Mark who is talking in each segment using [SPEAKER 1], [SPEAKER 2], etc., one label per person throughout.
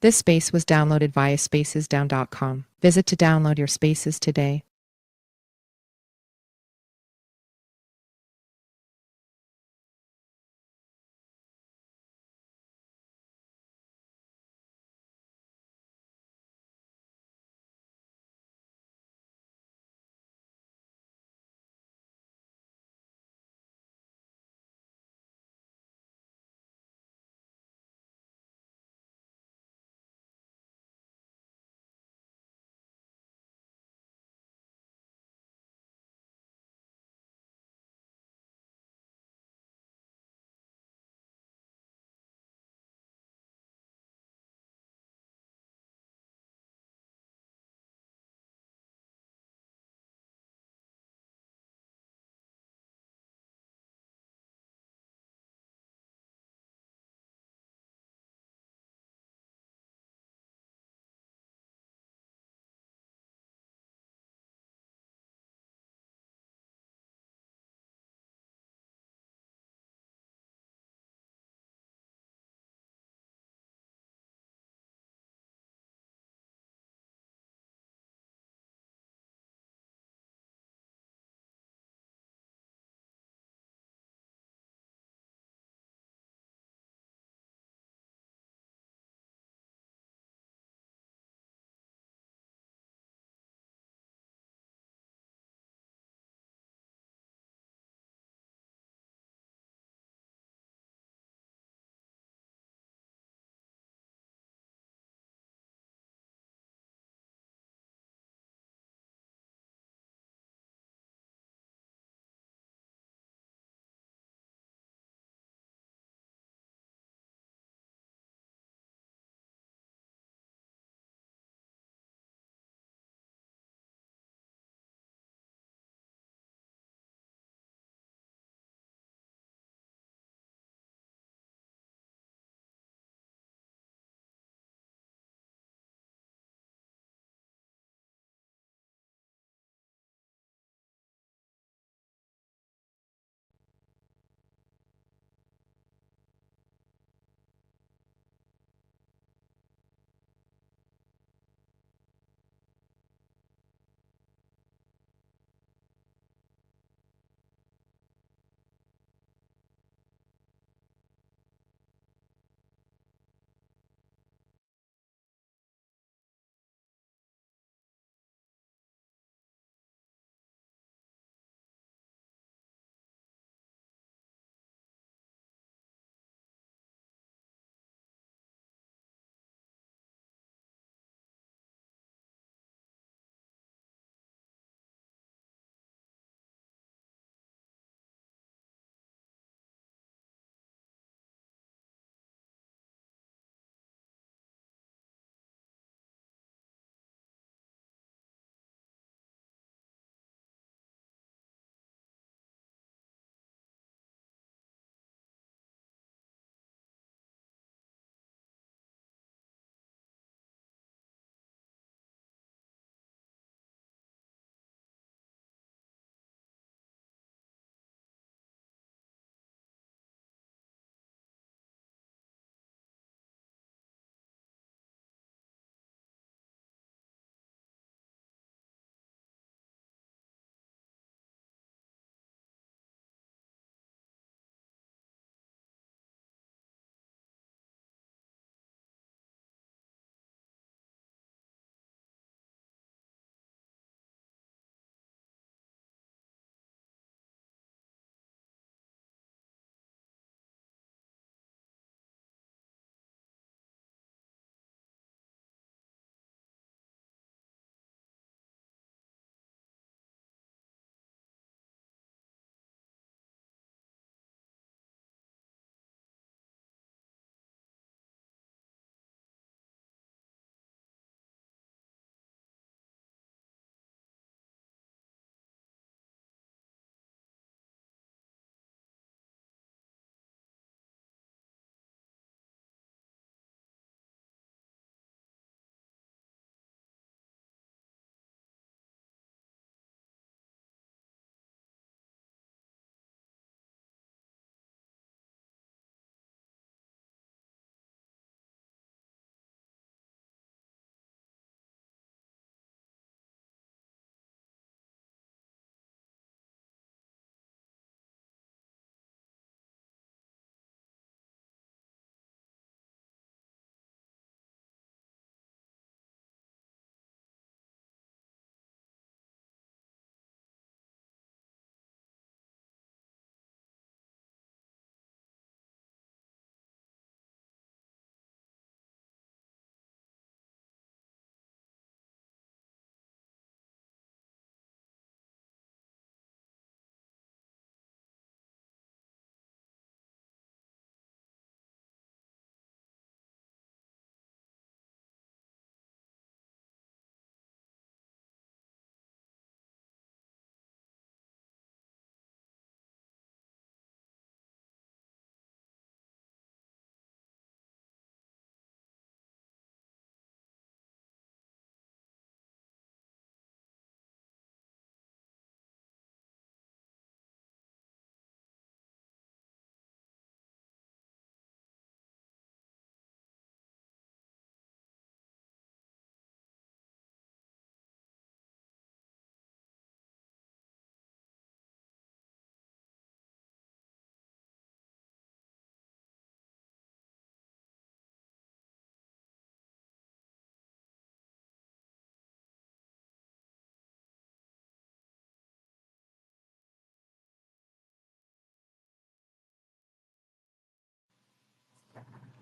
[SPEAKER 1] This space was downloaded via spacesdown.com. Visit to download your spaces today.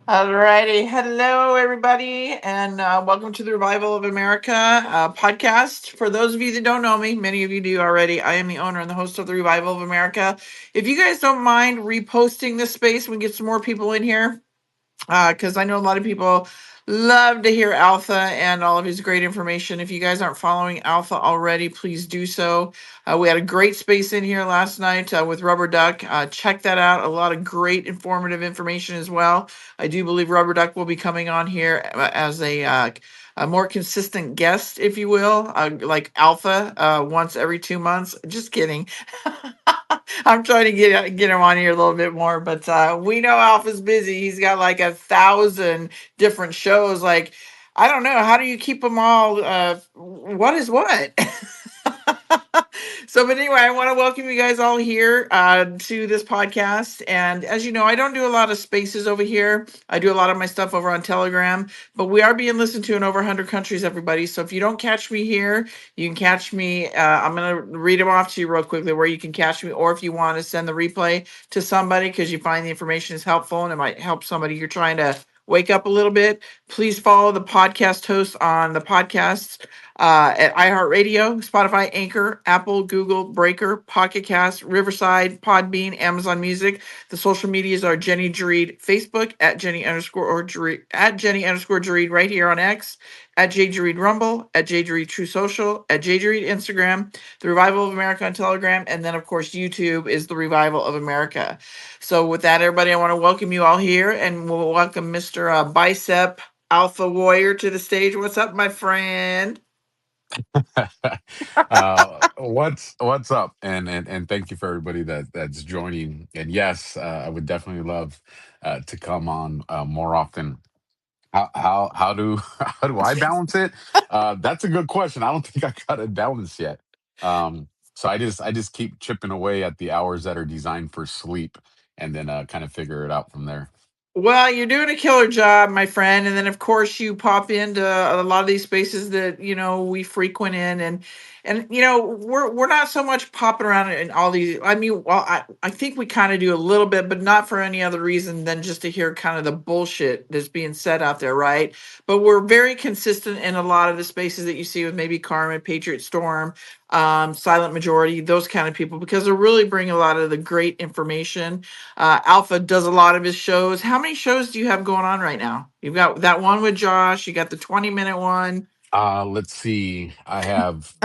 [SPEAKER 2] All righty. Hello, everybody, and welcome to the Revival of America podcast. For those of you that don't know me, many of you do already, I am the owner and the host of the Revival of America. If you guys don't mind reposting this space, we can get some more people in here because I know a lot of people love to hear Alpha and all of his great information. If you guys aren't following Alpha already, please do so. We had a great space in here last night with Rubber Duck. Check that out. A lot of great informative information as well. I do believe Rubber Duck will be coming on here as a more consistent guest, if you will, like Alpha once every 2 months. Just kidding. I'm trying to get him on here a little bit more, but we know Alpha's busy. He's got like 1,000 different shows. Like, I don't know, how do you keep them all? What is what? So, but anyway, I want to welcome you guys all here to this podcast. And as you know, I don't do a lot of spaces over here. I do a lot of my stuff over on Telegram, but we are being listened to in over 100 countries, everybody. So if you don't catch me here, you can catch me. I'm going to read them off to you real quickly where you can catch me, or if you want to send the replay to somebody because you find the information is helpful and it might help somebody you're trying to wake up a little bit. Please follow the podcast host on the podcasts at iHeartRadio, Spotify, Anchor, Apple, Google, Breaker, Pocket Cast, Riverside, Podbean, Amazon Music. The social medias are Jenny Jareed, Facebook at Jenny underscore or Jareed, at Jenny underscore Jareed right here on X, at J Jareed Rumble, at J Jareed True Social, at J Jareed Instagram, The Revival of America on Telegram, and then of course YouTube is The Revival of America. So with that, everybody, I want to welcome you all here, and we'll welcome Mr. Bicep Alpha Warrior to the stage. What's up, my friend?
[SPEAKER 3] What's up? And thank you for everybody that's joining. And yes, I would definitely love to come on more often. How do how do I balance it? That's a good question. I don't think I got it balanced yet. So I just keep chipping away at the hours that are designed for sleep, and then kind of figure it out from there.
[SPEAKER 2] Well, you're doing a killer job, my friend. And then, of course, you pop into a lot of these spaces that we frequent in, and we're not so much popping around in all these. I mean, well, I think we kind of do a little bit, but not for any other reason than just to hear kind of the bullshit that's being said out there, right? But we're very consistent in a lot of the spaces that you see with maybe Carmen, Patriot Storm, Silent Majority, those kind of people, because they're really bringing a lot of the great information. Alpha does a lot of his shows. How many shows do you have going on right now? You've got that one with Josh. You got the 20-minute one.
[SPEAKER 3] Let's see. I have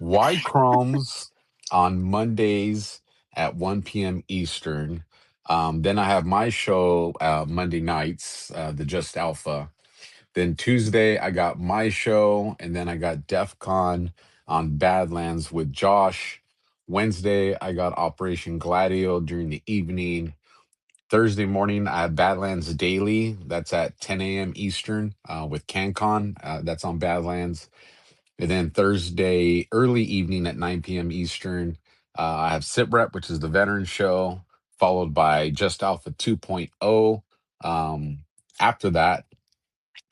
[SPEAKER 3] Y Chromes on Mondays at 1 p.m. Eastern. Then I have my show Monday nights, the Just Alpha. Then Tuesday, I got my show, and then I got DEF CON on Badlands with Josh. Wednesday, I got Operation Gladio during the evening. Thursday morning, I have Badlands Daily. That's at 10 a.m. Eastern with CanCon. That's on Badlands. And then Thursday, early evening at 9 p.m. Eastern, I have SITREP, which is the veteran show, followed by Just Alpha 2.0 after that.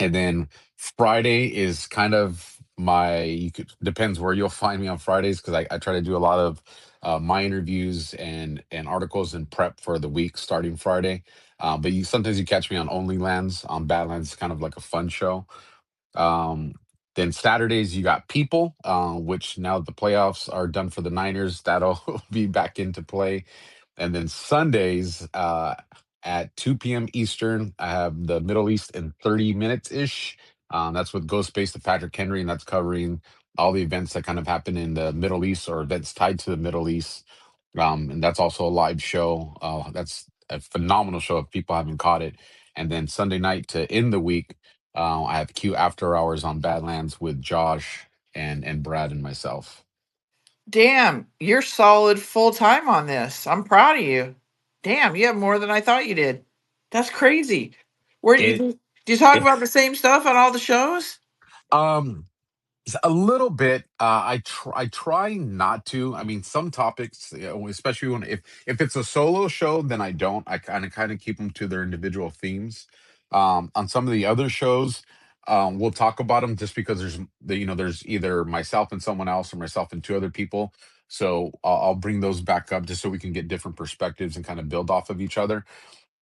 [SPEAKER 3] And then Friday is kind of you could depends where you'll find me on Fridays because I try to do a lot of my interviews and articles and prep for the week starting Friday. But sometimes you catch me on Only Lands on Badlands, kind of like a fun show. Um, then Saturdays you got People, which now that the playoffs are done for the Niners, that'll be back into play. And then Sundays at 2 p.m. Eastern, I have the Middle East in 30 minutes ish. That's with Ghost Space to Patrick Henry, and that's covering all the events that kind of happen in the Middle East or events tied to the Middle East. And that's also a live show. That's a phenomenal show if people haven't caught it. And then Sunday night to end the week, I have Q After Hours on Badlands with Josh and Brad and myself.
[SPEAKER 2] Damn, you're solid full time on this. I'm proud of you. Damn, you have more than I thought you did. That's crazy. Where
[SPEAKER 3] It,
[SPEAKER 2] do you talk
[SPEAKER 3] it
[SPEAKER 2] about the same stuff on all the shows?
[SPEAKER 3] um a little bit. I try not to. I mean, some topics, especially if it's a solo show, then I don't. I kind of keep them to their individual themes. On some of the other shows, we'll talk about them just because there's either myself and someone else or myself and two other people. So I'll bring those back up just so we can get different perspectives and kind of build off of each other.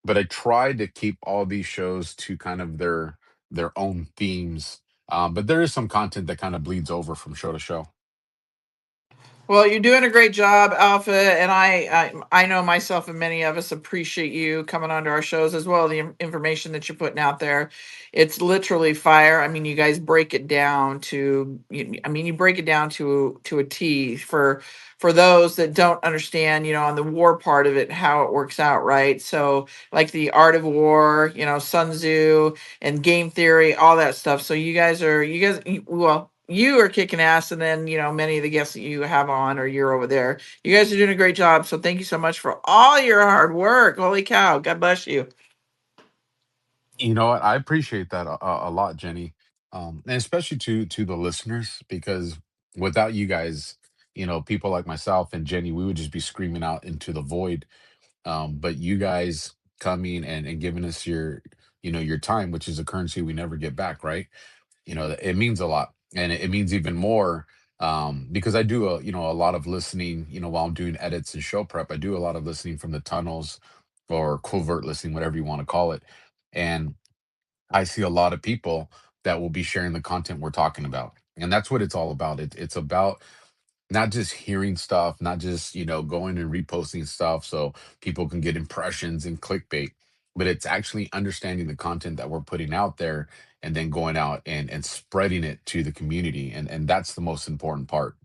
[SPEAKER 3] but I try to keep all these shows to kind of their own themes. But there is some content that kind of bleeds over from show to show.
[SPEAKER 2] Well, you're doing a great job, Alpha, and I know myself and many of us appreciate you coming onto our shows as well. The information that you're putting out there, it's literally fire. I mean, you guys break it down to, you break it down to a T for those that don't understand, on the war part of it, how it works out, right? So, like the art of war, Sun Tzu and game theory, all that stuff. So well, you are kicking ass, and then many of the guests that you have on or you're over there, you guys are doing a great job, so thank you so much for all your hard work. Holy cow, God bless you.
[SPEAKER 3] You know what? I appreciate that a lot, Jenny, and especially to the listeners, because without you guys, people like myself and Jenny, we would just be screaming out into the void. But you guys coming and giving us your time, which is a currency we never get back, right? It means a lot, and it means even more, because I do a lot of listening, while I'm doing edits and show prep. I do a lot of listening from the tunnels, or covert listening, whatever you want to call it. And I see a lot of people that will be sharing the content we're talking about. And that's what it's all about. It's about not just hearing stuff, not just, going and reposting stuff so people can get impressions and clickbait, but it's actually understanding the content that we're putting out there, and then going out and spreading it to the community. And that's the most important part.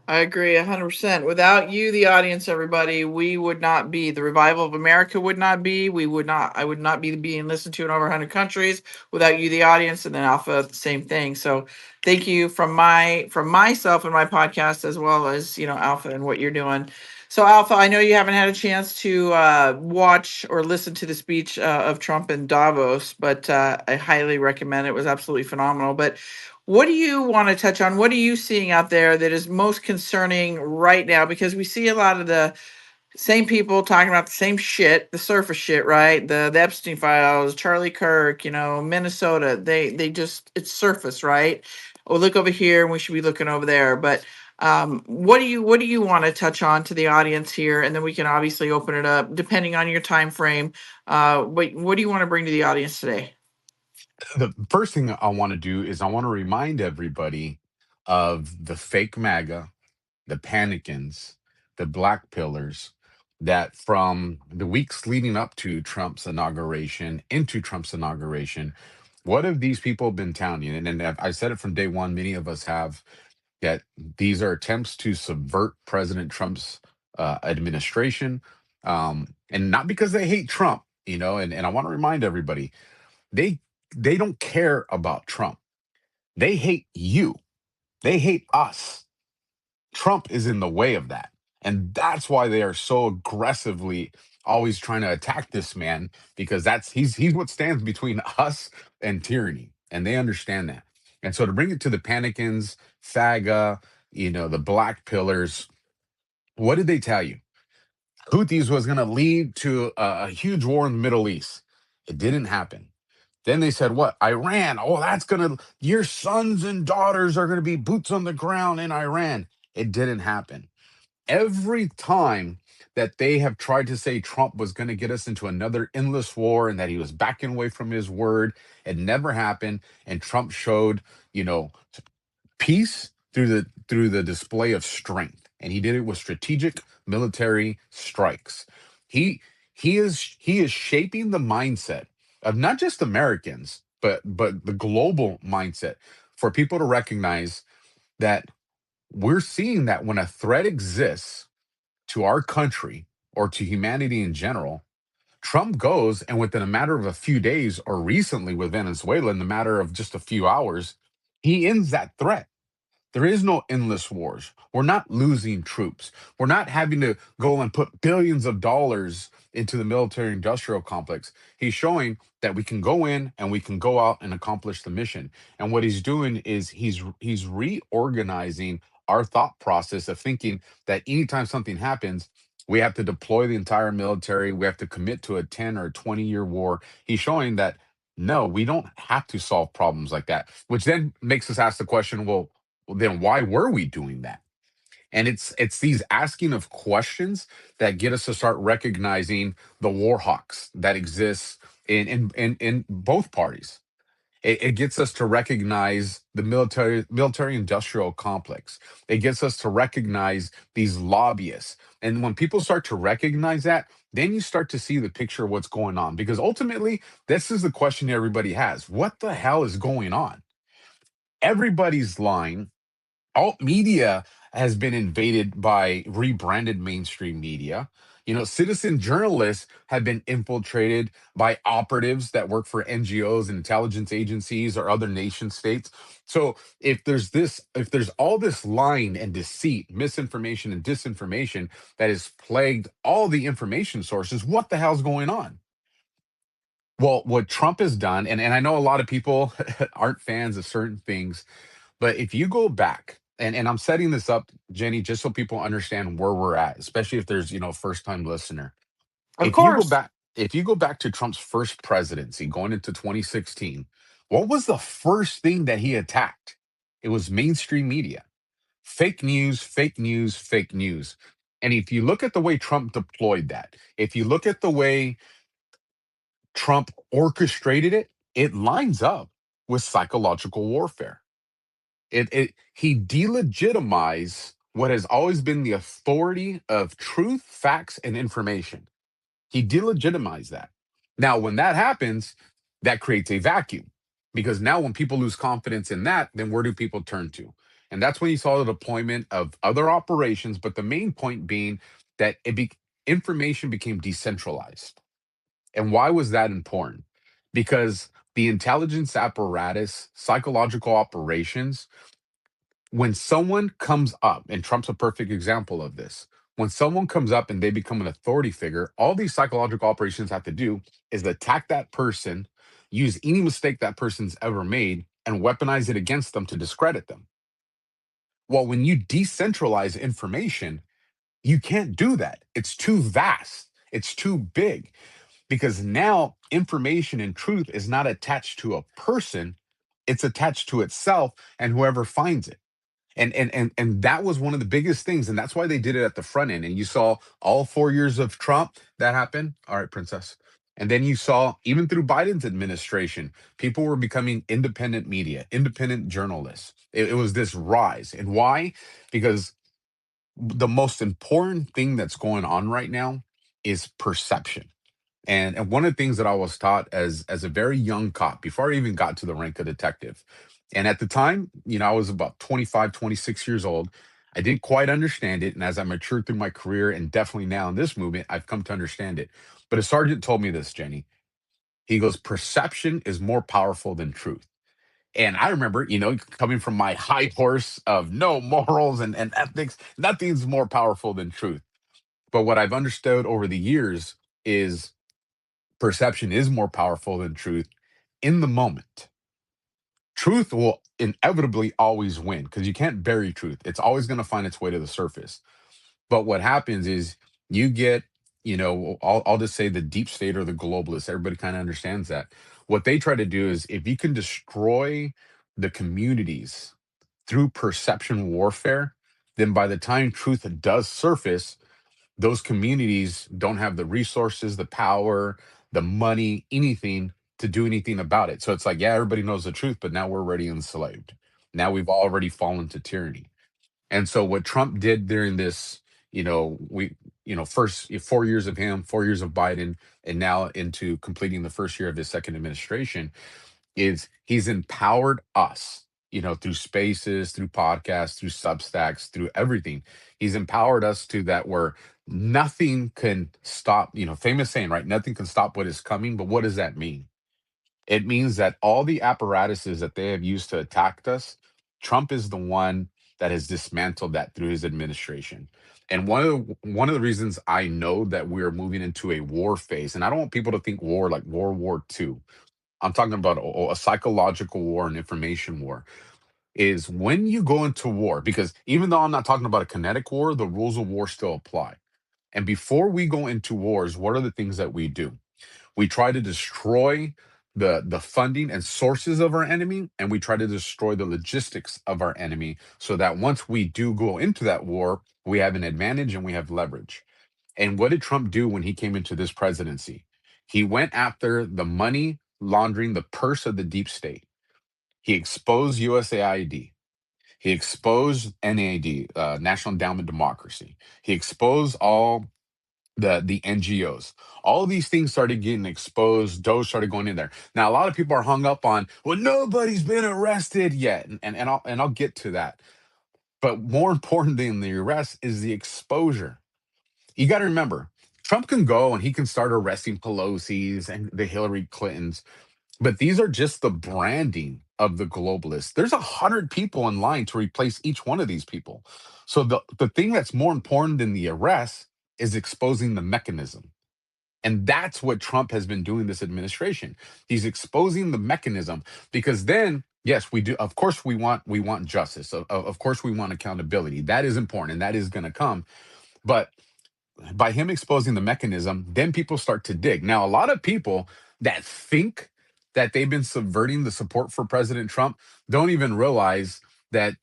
[SPEAKER 2] I agree 100%. Without you, the audience, everybody, we would not be. The Revival of America would not be. We would not. I would not be being listened to in over 100 countries without you, the audience, and then Alpha, the same thing. So, thank you from myself and my podcast, as well as Alpha and what you're doing. So, Alpha, I know you haven't had a chance to watch or listen to the speech of Trump in Davos, but I highly recommend it. It was absolutely phenomenal. But what do you want to touch on? What are you seeing out there that is most concerning right now? Because we see a lot of the same people talking about the same shit, the surface shit, right? The Epstein files, Charlie Kirk, Minnesota. They just, it's surface, right? Oh, look over here, and we should be looking over there. But what do you want to touch on to the audience here, and then we can obviously open it up depending on your time frame. What do you want to bring to the audience today?
[SPEAKER 3] The first thing I want to do is I want to remind everybody of the fake MAGA, the Panicans, the Black Pillars, that from the weeks leading up to Trump's inauguration, into Trump's inauguration, what have these people been touting? And I said it from day one, many of us have, that these are attempts to subvert President Trump's administration. And not because they hate Trump, and I want to remind everybody, they they don't care about Trump. They hate you. They hate us. Trump is in the way of that. And that's why they are so aggressively always trying to attack this man, because he's what stands between us and tyranny. And they understand that. And so to bring it to the Panicans, FAGA, the Black Pillars, what did they tell you? Houthis was going to lead to a huge war in the Middle East. It didn't happen. Then they said, what? Iran. Oh, your sons and daughters are going to be boots on the ground in Iran. It didn't happen. Every time that they have tried to say Trump was going to get us into another endless war and that he was backing away from his word, it never happened. And Trump showed, you know, peace through the display of strength, and he did it with strategic military strikes. He is shaping the mindset of not just Americans, but the global mindset, for people to recognize that we're seeing that when a threat exists to our country or to humanity in general, Trump goes, and within a matter of a few days, or recently with Venezuela, in the matter of just a few hours, he ends that threat. There is no endless wars. We're not losing troops. We're not having to go and put billions of dollars into the military industrial complex. He's showing that we can go in and we can go out and accomplish the mission. And what he's doing is he's reorganizing our thought process of thinking that anytime something happens, we have to deploy the entire military, we have to commit to a 10 or 20-year war. He's showing that no, we don't have to solve problems like that, which then makes us ask the question, well, then why were we doing that? And it's these asking of questions that get us to start recognizing the war hawks that exist in both parties. It gets us to recognize the military industrial complex. It gets us to recognize these lobbyists. And when people start to recognize that, then you start to see the picture of what's going on. Because ultimately, this is the question everybody has. What the hell is going on? Everybody's lying. Alt media has been invaded by rebranded mainstream media. Citizen journalists have been infiltrated by operatives that work for NGOs and intelligence agencies or other nation states. So if there's all this lying and deceit, misinformation and disinformation that has plagued all the information sources, what the hell's going on? Well, what Trump has done, and I know a lot of people aren't fans of certain things, but if you go back, and I'm setting this up, Jenny, just so people understand where we're at, especially if there's, first time listener.
[SPEAKER 2] Of course.
[SPEAKER 3] If you go back to Trump's first presidency going into 2016, what was the first thing that he attacked? It was mainstream media. Fake news, fake news, fake news. And if you look at the way Trump deployed that, if you look at the way Trump orchestrated it, it lines up with psychological warfare. He delegitimized what has always been the authority of truth, facts, and information. He delegitimized that. Now, when that happens, that creates a vacuum because now when people lose confidence in that, then where do people turn to? And that's when you saw the deployment of other operations, but the main point being that information became decentralized. And why was that important? Because the intelligence apparatus, psychological operations, when someone comes up, and Trump's a perfect example of this, when someone comes up and they become an authority figure, all these psychological operations have to do is attack that person, use any mistake that person's ever made, and weaponize it against them to discredit them. Well, when you decentralize information, you can't do that. It's too vast, it's too big, because now information and truth is not attached to a person, it's attached to itself and whoever finds it. And that was one of the biggest things, and that's why they did it at the front end. And you saw all 4 years of Trump that happened. All right, princess. And then you saw even through Biden's administration, people were becoming independent media, independent journalists. It was this rise. And why? Because the most important thing that's going on right now is perception. And one of the things that I was taught as a very young cop, before I even got to the rank of detective, and at the time, I was about 25, 26 years old. I didn't quite understand it. And as I matured through my career, and definitely now in this movement, I've come to understand it. But a sergeant told me this, Jenny. He goes, perception is more powerful than truth. And I remember, coming from my high horse of no morals and ethics, nothing's more powerful than truth. But what I've understood over the years is perception is more powerful than truth in the moment. Truth will inevitably always win because you can't bury truth. It's always going to find its way to the surface. But what happens is you get, I'll just say the deep state or the globalists, everybody kind of understands that. What they try to do is if you can destroy the communities through perception warfare, then by the time truth does surface, those communities don't have the resources, the power, the money, anything to do anything about it. So it's like, yeah, everybody knows the truth, but now we're already enslaved. Now we've already fallen to tyranny. And so what Trump did during this, first 4 years of him, 4 years of Biden, and now into completing the first year of his second administration, is he's empowered us, through spaces, through podcasts, through Substacks, through everything. He's empowered us to that where nothing can stop, famous saying, right? Nothing can stop what is coming. But what does that mean? It means that all the apparatuses that they have used to attack us, Trump is the one that has dismantled that through his administration. And one of the reasons I know that we're moving into a war phase, and I don't want people to think war like World War II. I'm talking about a psychological war and information war. Is when you go into war, because even though I'm not talking about a kinetic war, the rules of war still apply. And before we go into wars, what are the things that we do? We try to destroy the funding and sources of our enemy, and we try to destroy the logistics of our enemy, so that once we do go into that war, we have an advantage and we have leverage. And what did Trump do when he came into this presidency? He went after the money laundering, the purse of the deep state. He exposed USAID. He exposed NAD, National Endowment Democracy. He exposed all the NGOs. All of these things started getting exposed. Those started going in there. Now, a lot of people are hung up on, well, nobody's been arrested yet, and I'll get to that. But more important than the arrest is the exposure. You got to remember, Trump can go and he can start arresting Pelosi's and the Hillary Clintons, but these are just the branding of the globalists. There's 100 people in line to replace each one of these people. So the thing that's more important than the arrest is exposing the mechanism. And that's what Trump has been doing this administration. He's exposing the mechanism, because then, yes, we do. Of course, we want justice. Of course, we want accountability. That is important, and that is going to come. But by him exposing the mechanism, then people start to dig. Now, a lot of people that think that they've been subverting the support for President Trump don't even realize that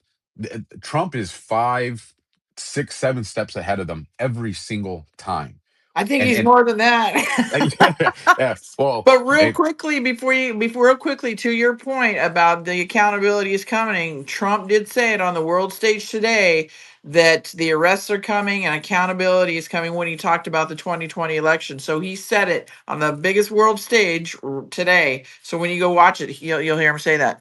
[SPEAKER 3] Trump is 5, 6, 7 steps ahead of them every single time.
[SPEAKER 2] I think
[SPEAKER 3] And
[SPEAKER 2] he's
[SPEAKER 3] and
[SPEAKER 2] more than that.
[SPEAKER 3] yeah, well,
[SPEAKER 2] But real
[SPEAKER 3] hey,
[SPEAKER 2] quickly, before real quickly to your point about the accountability is coming, Trump did say it on the world stage today that the arrests are coming and accountability is coming when he talked about the 2020 election. So he said it on the biggest world stage today. So when you go watch it, you'll hear him say that.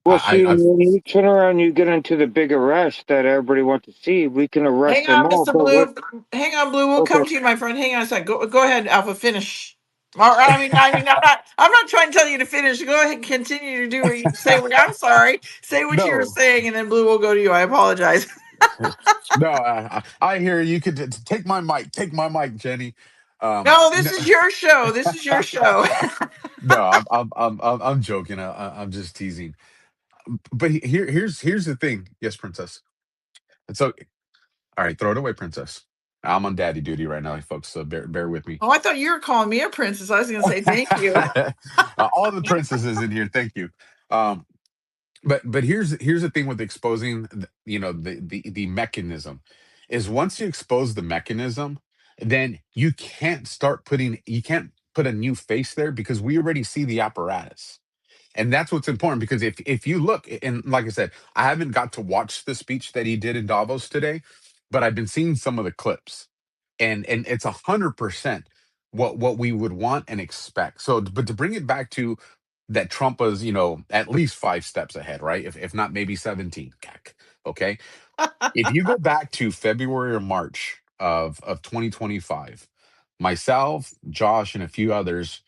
[SPEAKER 4] Well, see,
[SPEAKER 3] I've
[SPEAKER 4] when you turn around, you get into the big arrest that everybody wants to see. We can arrest
[SPEAKER 2] Hang
[SPEAKER 4] them
[SPEAKER 2] on,
[SPEAKER 4] all,
[SPEAKER 2] Mr.
[SPEAKER 4] but what?
[SPEAKER 2] Blue. Hang on, Blue. We'll
[SPEAKER 4] Okay,
[SPEAKER 2] come to you, my friend. Hang on a sec. Go ahead, Alpha. Finish. I'm not trying to tell you to finish. Go ahead and continue to do what you say. I'm sorry. Say what you were
[SPEAKER 3] no,
[SPEAKER 2] saying, and then Blue will go to you. I apologize.
[SPEAKER 3] no, I hear you. Could take my mic, Jenny.
[SPEAKER 2] No, this
[SPEAKER 3] No,
[SPEAKER 2] is your show. This is your show.
[SPEAKER 3] no, I'm joking. I'm just teasing. But here's the thing. Yes, Princess. And so, all right, throw it away, Princess. I'm on daddy duty right now, folks. So bear with me.
[SPEAKER 2] Oh, I thought you were calling me a princess. I was going to say thank you.
[SPEAKER 3] All the princesses in here, thank you. Um, but here's the thing with exposing the mechanism is, once you expose the mechanism, then you can't put a new face there, because we already see the apparatus. And that's what's important, because if you look, and like I said, I haven't got to watch the speech that he did in Davos today, but I've been seeing some of the clips, and it's 100% what we would want and expect. So, but to bring it back to that, Trump was, at least 5 steps ahead, right? If not, maybe 17. Okay. If you go back to February or March of 2025, myself, Josh, and a few others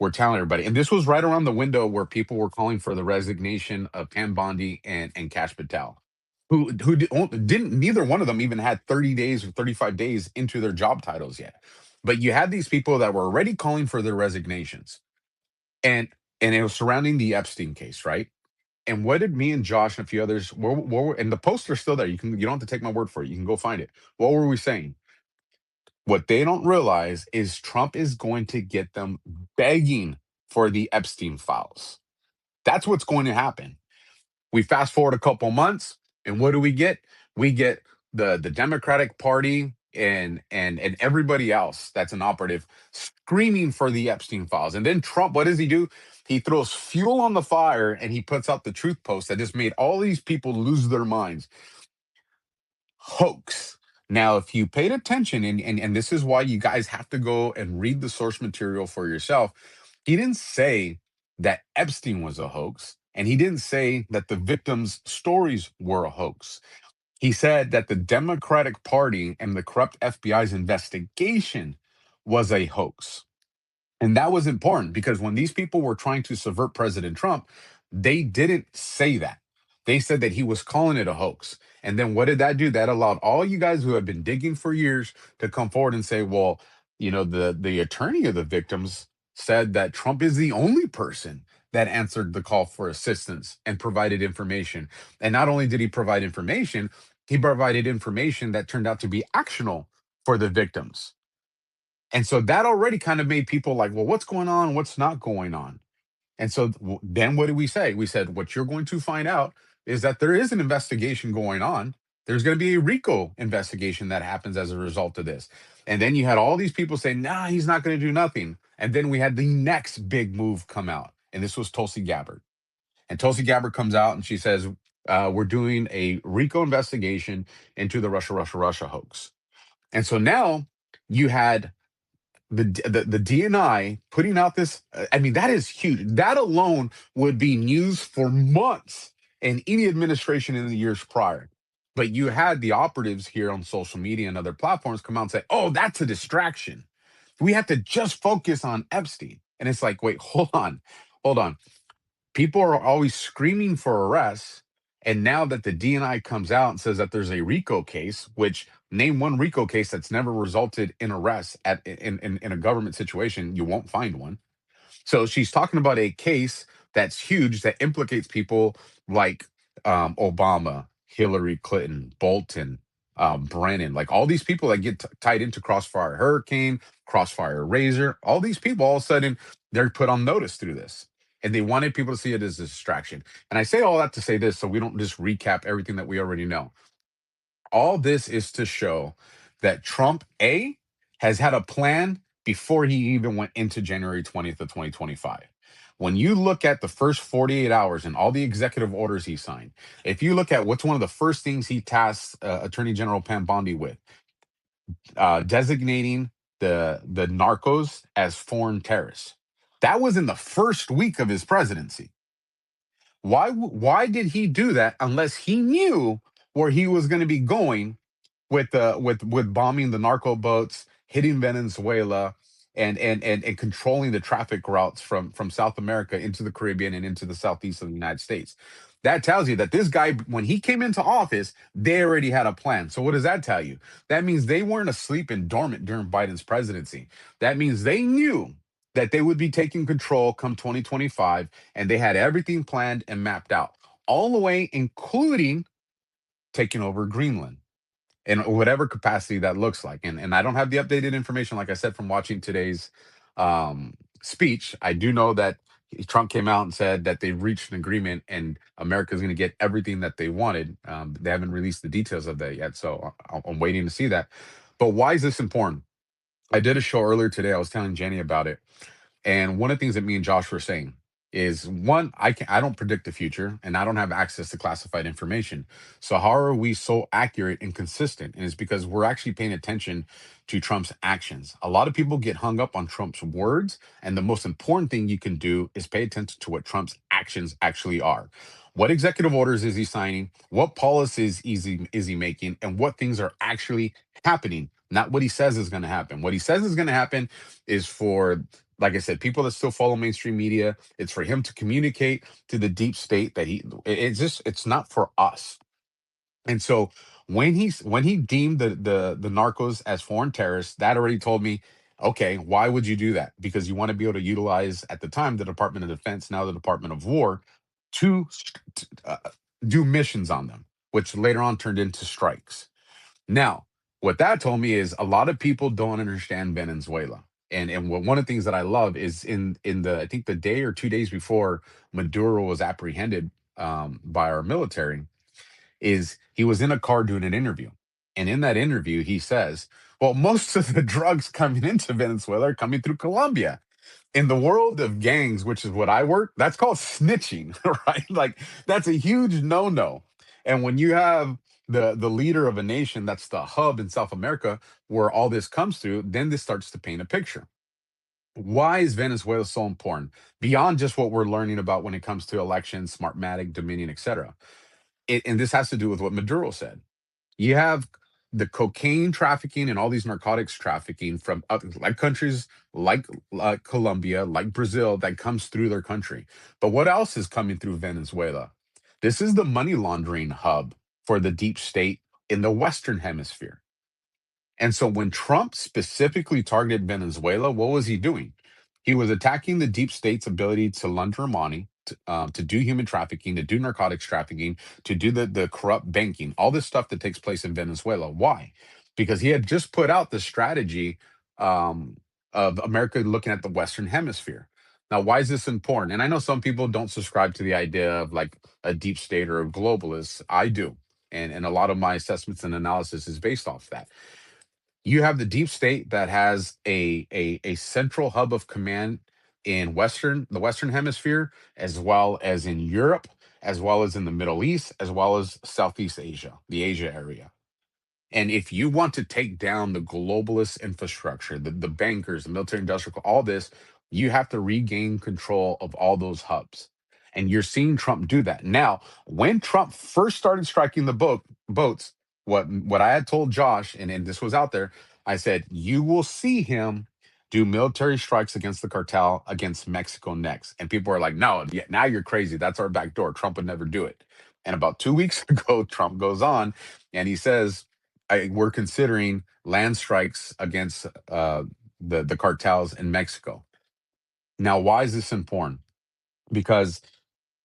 [SPEAKER 3] were telling everybody, and this was right around the window where people were calling for the resignation of Pam Bondi and Kash Patel, didn't, neither one of them even had 30 days or 35 days into their job titles yet. But you had these people that were already calling for their resignations, and it was surrounding the Epstein case, right? And what did me and Josh and a few others, and the posts are still there. You don't have to take my word for it. You can go find it. What were we saying? What they don't realize is Trump is going to get them begging for the Epstein files. That's what's going to happen. We fast forward a couple months, and what do we get? We get the Democratic Party and everybody else that's an operative screaming for the Epstein files. And then Trump, what does he do? He throws fuel on the fire, and he puts out the truth post that just made all these people lose their minds. Hoax. Now, if you paid attention, and this is why you guys have to go and read the source material for yourself, he didn't say that Epstein was a hoax, and he didn't say that the victims' stories were a hoax. He said that the Democratic Party and the corrupt FBI's investigation was a hoax. And that was important, because when these people were trying to subvert President Trump, they didn't say that. They said that he was calling it a hoax. And then what did that do? That allowed all you guys who have been digging for years to come forward and say, well, the attorney of the victims said that Trump is the only person that answered the call for assistance and provided information. And not only did he provided information that turned out to be actionable for the victims. And so that already kind of made people like, well, what's going on? What's not going on? And so then what did we say? We said, what you're going to find out is that there is an investigation going on. There's going to be a RICO investigation that happens as a result of this. And then you had all these people say, nah, he's not going to do nothing. And then we had the next big move come out. And this was Tulsi Gabbard. And Tulsi Gabbard comes out and she says, we're doing a RICO investigation into the Russia hoax. And so now you had the DNI putting out this. I mean, that is huge. That alone would be news for months in any administration in the years prior. But you had the operatives here on social media and other platforms come out and say, oh, that's a distraction. We have to just focus on Epstein. And it's like, wait, hold on. People are always screaming for arrests. And now that the DNI comes out and says that there's a RICO case, which name one RICO case that's never resulted in arrests in a government situation, you won't find one. So she's talking about a case that's huge that implicates people like Obama, Hillary Clinton, Bolton, Brennan, like all these people that get tied into Crossfire Hurricane, Crossfire Razor, all these people, all of a sudden, they're put on notice through this. And they wanted people to see it as a distraction. And I say all that to say this so we don't just recap everything that we already know. All this is to show that Trump, A, has had a plan before he even went into January 20th of 2025. When you look at the first 48 hours and all the executive orders he signed, if you look at what's one of the first things he tasked Attorney General Pam Bondi with, designating the narcos as foreign terrorists. That was in the first week of his presidency. Why did he do that unless he knew where he was going to be going with bombing the narco boats, hitting Venezuela, and controlling the traffic routes from South America into the Caribbean and into the southeast of the United States? That tells you that this guy, when he came into office, they already had a plan. So what does that tell you? That means they weren't asleep and dormant during Biden's presidency. That means they knew that they would be taking control come 2025, and they had everything planned and mapped out, all the way, including taking over Greenland in whatever capacity that looks like. And I don't have the updated information, like I said, from watching today's speech. I do know that Trump came out and said that they've reached an agreement and America's going to get everything that they wanted. They haven't released the details of that yet, so I'm waiting to see that. But why is this important? I did a show earlier today. I was telling Jenny about it. And one of the things that me and Josh were saying is, one, I don't predict the future and I don't have access to classified information. So how are we so accurate and consistent? And it's because we're actually paying attention to Trump's actions. A lot of people get hung up on Trump's words, and the most important thing you can do is pay attention to what Trump's actions actually are. What executive orders is he signing? What policies is he making? And what things are actually happening? Not what he says is going to happen. What he says is going to happen is for, like I said, people that still follow mainstream media. It's for him to communicate to the deep state that it's not for us. And so when he deemed the narcos as foreign terrorists, that already told me, okay, why would you do that? Because you want to be able to utilize, at the time, the Department of Defense, now the Department of War, to do missions on them, which later on turned into strikes. Now, what that told me is a lot of people don't understand Venezuela. And one of the things that I love is in the, I think the day or 2 days before Maduro was apprehended by our military, is he was in a car doing an interview. And in that interview, he says, well, most of the drugs coming into Venezuela are coming through Colombia. In the world of gangs, which is what I work, that's called snitching, right? Like, that's a huge no-no. And when you have the leader of a nation that's the hub in South America where all this comes through, then this starts to paint a picture. Why is Venezuela so important? Beyond just what we're learning about when it comes to elections, Smartmatic, Dominion, etc. And this has to do with what Maduro said. You have the cocaine trafficking and all these narcotics trafficking from like countries like Colombia, like Brazil, that comes through their country. But what else is coming through Venezuela? This is the money laundering hub for the deep state in the Western Hemisphere. And so when Trump specifically targeted Venezuela, what was he doing? He was attacking the deep state's ability to launder money, to do human trafficking, to do narcotics trafficking, to do the corrupt banking, all this stuff that takes place in Venezuela. Why? Because he had just put out the strategy um, of America looking at the Western Hemisphere. Now, why is this important? And I know some people don't subscribe to the idea of like a deep state or a globalist. I do. And a lot of my assessments and analysis is based off that. You have the deep state that has a central hub of command in the Western Hemisphere, as well as in Europe, as well as in the Middle East, as well as Southeast Asia, the Asia area. And if you want to take down the globalist infrastructure, the bankers, the military industrial, all this, you have to regain control of all those hubs. And you're seeing Trump do that. Now, when Trump first started striking the boats, what I had told Josh, and this was out there, I said, you will see him do military strikes against the cartel against Mexico next. And people are like, no, yeah, now you're crazy. That's our back door. Trump would never do it. And about 2 weeks ago, Trump goes on and he says, we're considering land strikes against the cartels in Mexico. Now, why is this important? Because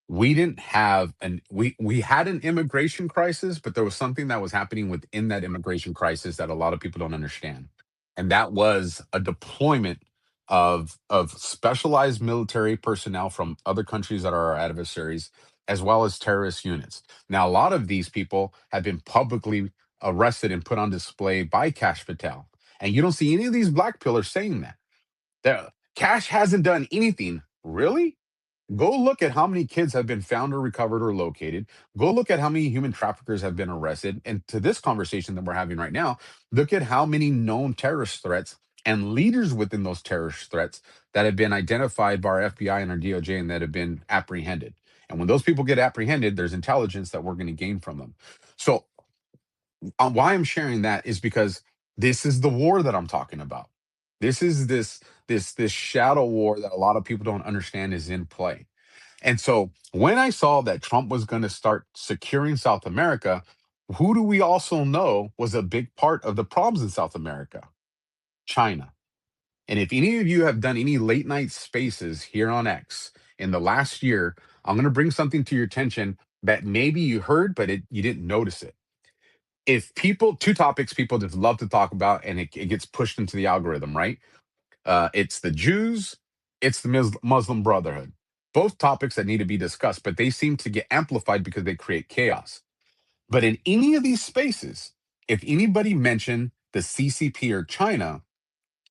[SPEAKER 3] we didn't have we had an immigration crisis, but there was something that was happening within that immigration crisis that a lot of people don't understand, and that was a deployment of specialized military personnel from other countries that are our adversaries, as well as terrorist units. Now, a lot of these people have been publicly arrested and put on display by Cash Patel, and you don't see any of these black pillars saying that. Cash hasn't done anything, really. Go look at how many kids have been found or recovered or located. Go look at how many human traffickers have been arrested. And to this conversation that we're having right now, look at how many known terrorist threats and leaders within those terrorist threats that have been identified by our FBI and our DOJ and that have been apprehended. And when those people get apprehended, there's intelligence that we're going to gain from them. So, why I'm sharing that is because this is the war that I'm talking about. This is this shadow war that a lot of people don't understand is in play. And so when I saw that Trump was going to start securing South America, who do we also know was a big part of the problems in South America? China. And if any of you have done any late night spaces here on X in the last year, I'm going to bring something to your attention that maybe you heard, but you didn't notice it. If people, two topics people just love to talk about, and it gets pushed into the algorithm, right? It's the Jews, it's the Muslim Brotherhood. Both topics that need to be discussed, but they seem to get amplified because they create chaos. But in any of these spaces, if anybody mentioned the CCP or China,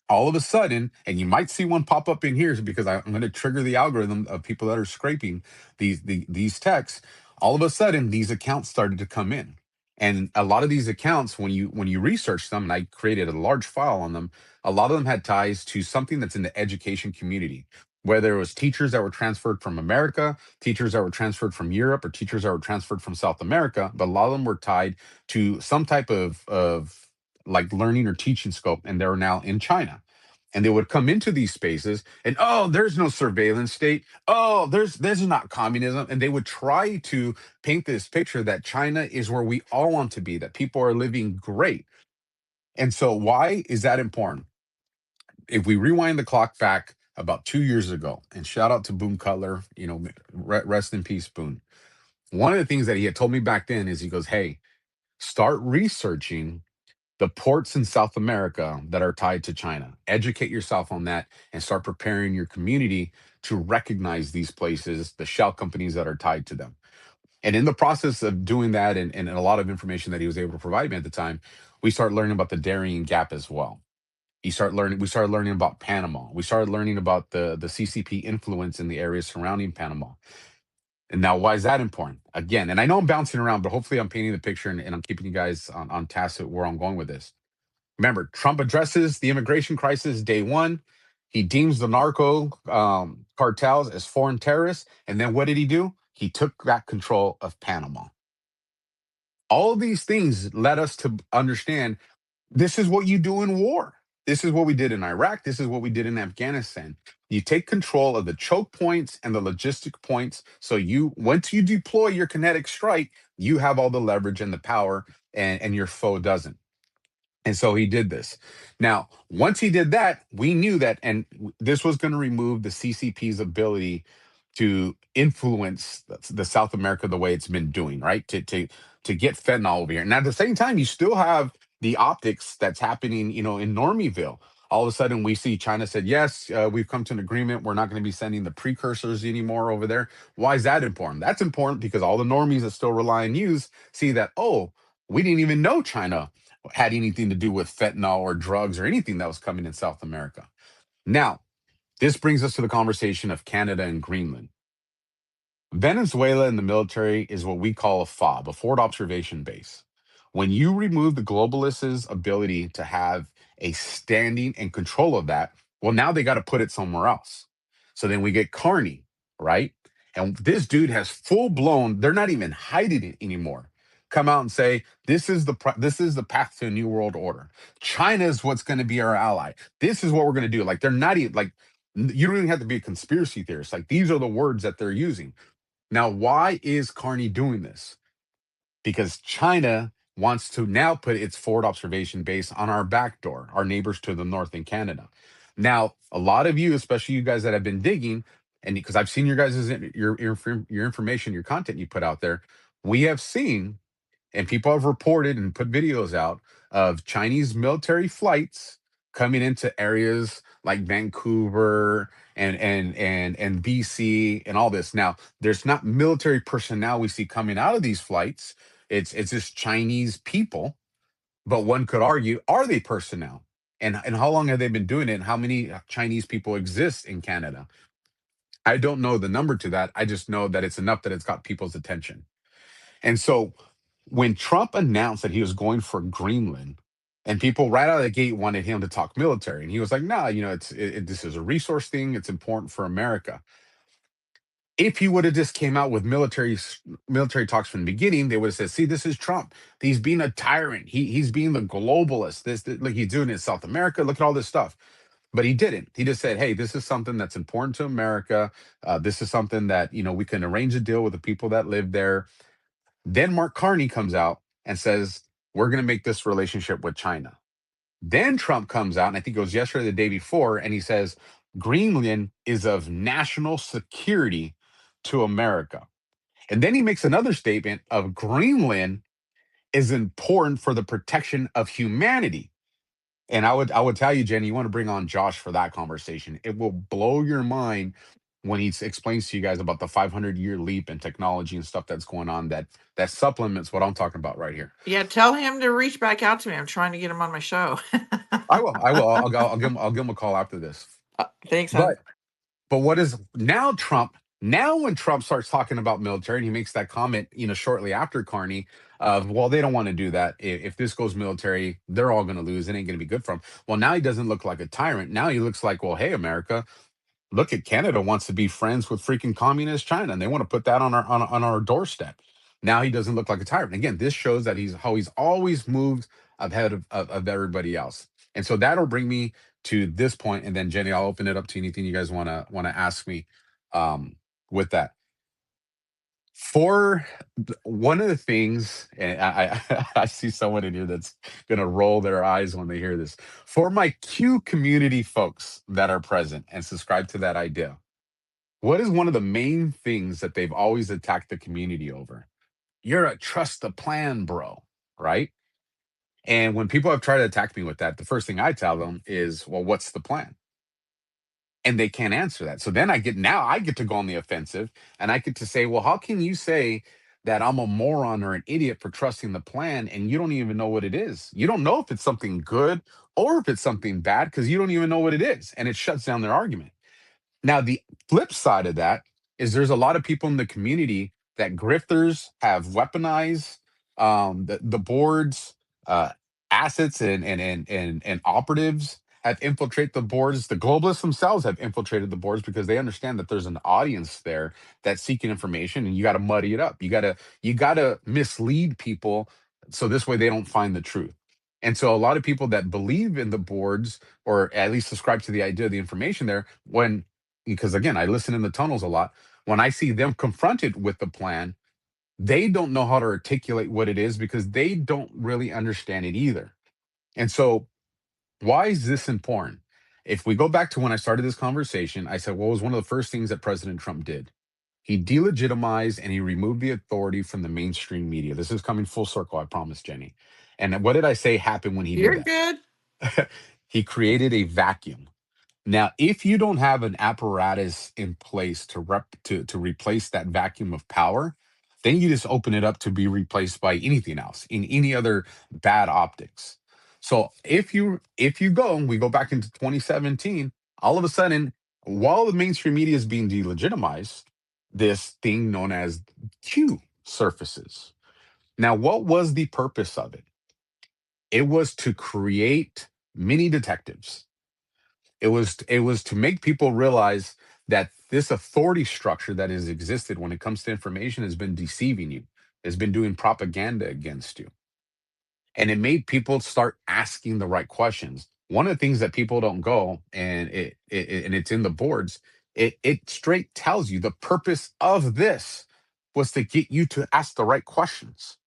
[SPEAKER 3] all of a sudden, and you might see one pop up in here because I'm going to trigger the algorithm of people that are scraping these texts. All of a sudden, these accounts started to come in, and a lot of these accounts, when you research them, and I created a large file on them, a lot of them had ties to something that's in the education community. Whether it was teachers that were transferred from America, teachers that were transferred from Europe, or teachers that were transferred from South America, but a lot of them were tied to some type of like learning or teaching scope, and they're now in China. And they would come into these spaces and, oh, there's no surveillance state. Oh, there's not communism. And they would try to paint this picture that China is where we all want to be, that people are living great. And so why is that important? If we rewind the clock back about 2 years ago, and shout out to Boone Cutler, rest in peace, Boone. One of the things that he had told me back then is he goes, hey, start researching the ports in South America that are tied to China. Educate yourself on that and start preparing your community to recognize these places, the shell companies that are tied to them. And in the process of doing that and a lot of information that he was able to provide me at the time, we started learning about the Darien Gap as well. We started learning about Panama. We started learning about the CCP influence in the areas surrounding Panama. And now, why is that important? Again, and I know I'm bouncing around, but hopefully I'm painting the picture and I'm keeping you guys on task with where I'm going with this. Remember, Trump addresses the immigration crisis day one. He deems the narco cartels as foreign terrorists. And then what did he do? He took back control of Panama. All of these things led us to understand this is what you do in war. This is what we did in Iraq. This is what we did in Afghanistan. You take control of the choke points and the logistic points. So once you deploy your kinetic strike, you have all the leverage and the power, and your foe doesn't. And so he did this. Now, once he did that, we knew that, and this was going to remove the CCP's ability to influence the South America the way it's been doing, right? To get fentanyl over here. And at the same time, you still have the optics that's happening, in Normiville. all of a sudden we see China said, yes, we've come to an agreement. We're not going to be sending the precursors anymore over there. Why is that important? That's important because all the normies that still rely on news see that, oh, we didn't even know China had anything to do with fentanyl or drugs or anything that was coming in South America. Now, this brings us to the conversation of Canada and Greenland. Venezuela in the military is what we call a FOB, a forward observation base. When you remove the globalists' ability to have a standing and control of that, well, now they got to put it somewhere else. So then we get Carney, right? And this dude has full blown, they're not even hiding it anymore. Come out and say, this is the path to a new world order. China is what's going to be our ally. This is what we're going to do. Like they're not even like you don't even have to be a conspiracy theorist. Like these are the words that they're using. Now, why is Carney doing this? Because China wants to now put its forward observation base on our back door, our neighbors to the north in Canada. Now, a lot of you, especially you guys that have been digging, and because I've seen your guys' your information, your content you put out there, we have seen and people have reported and put videos out of Chinese military flights coming into areas like Vancouver and BC and all this. Now, there's not military personnel we see coming out of these flights. It's just Chinese people, but one could argue, are they personnel? And how long have they been doing it? And how many Chinese people exist in Canada? I don't know the number to that. I just know that it's enough that it's got people's attention. And so when Trump announced that he was going for Greenland, and people right out of the gate wanted him to talk military, and he was like, "No, this is a resource thing. It's important for America." If he would have just came out with military talks from the beginning, they would have said, "See, this is Trump. He's being a tyrant. He's being the globalist. This like he's doing in South America. Look at all this stuff." But he didn't. He just said, "Hey, this is something that's important to America. This is something that we can arrange a deal with the people that live there." Then Mark Carney comes out and says, we're going to make this relationship with China. Then Trump comes out, and I think it was yesterday or the day before, and he says, Greenland is of national security to America. And then he makes another statement of Greenland is important for the protection of humanity. And I would tell you, Jenny, you want to bring on Josh for that conversation. It will blow your mind when he explains to you guys about the 500-year leap in technology and stuff that's going on that supplements what I'm talking about right here.
[SPEAKER 2] Yeah, tell him to reach back out to me. I'm trying to get him on my show.
[SPEAKER 3] I will. I'll give him a call after this.
[SPEAKER 2] Thanks, hon.
[SPEAKER 3] But what is now Trump? Now when Trump starts talking about military and he makes that comment, shortly after Carney of, well, they don't want to do that. If this goes military, they're all going to lose. It ain't going to be good for them. Well, now he doesn't look like a tyrant. Now he looks like, well, hey, America, look at Canada wants to be friends with freaking communist China, and they want to put that on our doorstep. Now he doesn't look like a tyrant. Again, this shows that he's always moved ahead of everybody else. And so that'll bring me to this point, and then Jenny, I'll open it up to anything you guys want to ask me with that. For one of the things, and I see someone in here that's gonna roll their eyes when they hear this. For my Q community folks that are present and subscribe to that idea, what is one of the main things that they've always attacked the community over? You're a trust the plan, bro, right? And when people have tried to attack me with that, the first thing I tell them is, well, what's the plan? And they can't answer that. So then I get to go on the offensive, and I get to say, well, how can you say that I'm a moron or an idiot for trusting the plan and you don't even know what it is? You don't know if it's something good or if it's something bad because you don't even know what it is. And it shuts down their argument. Now, the flip side of that is there's a lot of people in the community that grifters have weaponized the boards, uh, assets, and operatives have infiltrated the boards. The globalists themselves have infiltrated the boards because they understand that there's an audience there that's seeking information, and you got to muddy it up. You gotta mislead people so this way they don't find the truth. And so a lot of people that believe in the boards or at least subscribe to the idea of the information there, because again, I listen in the tunnels a lot. When I see them confronted with the plan, they don't know how to articulate what it is because they don't really understand it either. And so, why is this important? If we go back to when I started this conversation, I said, what was one of the first things that President Trump did? He delegitimized and he removed the authority from the mainstream media. This is coming full circle, I promise, Jenny. And what did I say happened when he
[SPEAKER 2] You're
[SPEAKER 3] did
[SPEAKER 2] good.
[SPEAKER 3] that? He created a vacuum. Now, if you don't have an apparatus in place to replace that vacuum of power, then you just open it up to be replaced by anything else in any other bad optics. So we go back into 2017, all of a sudden, while the mainstream media is being delegitimized, this thing known as Q surfaces. Now, what was the purpose of it? It was to create mini detectives. It was to make people realize that this authority structure that has existed when it comes to information has been deceiving you, has been doing propaganda against you. And it made people start asking the right questions. One of the things that people don't go, and and it's in the boards, it straight tells you the purpose of this was to get you to ask the right questions.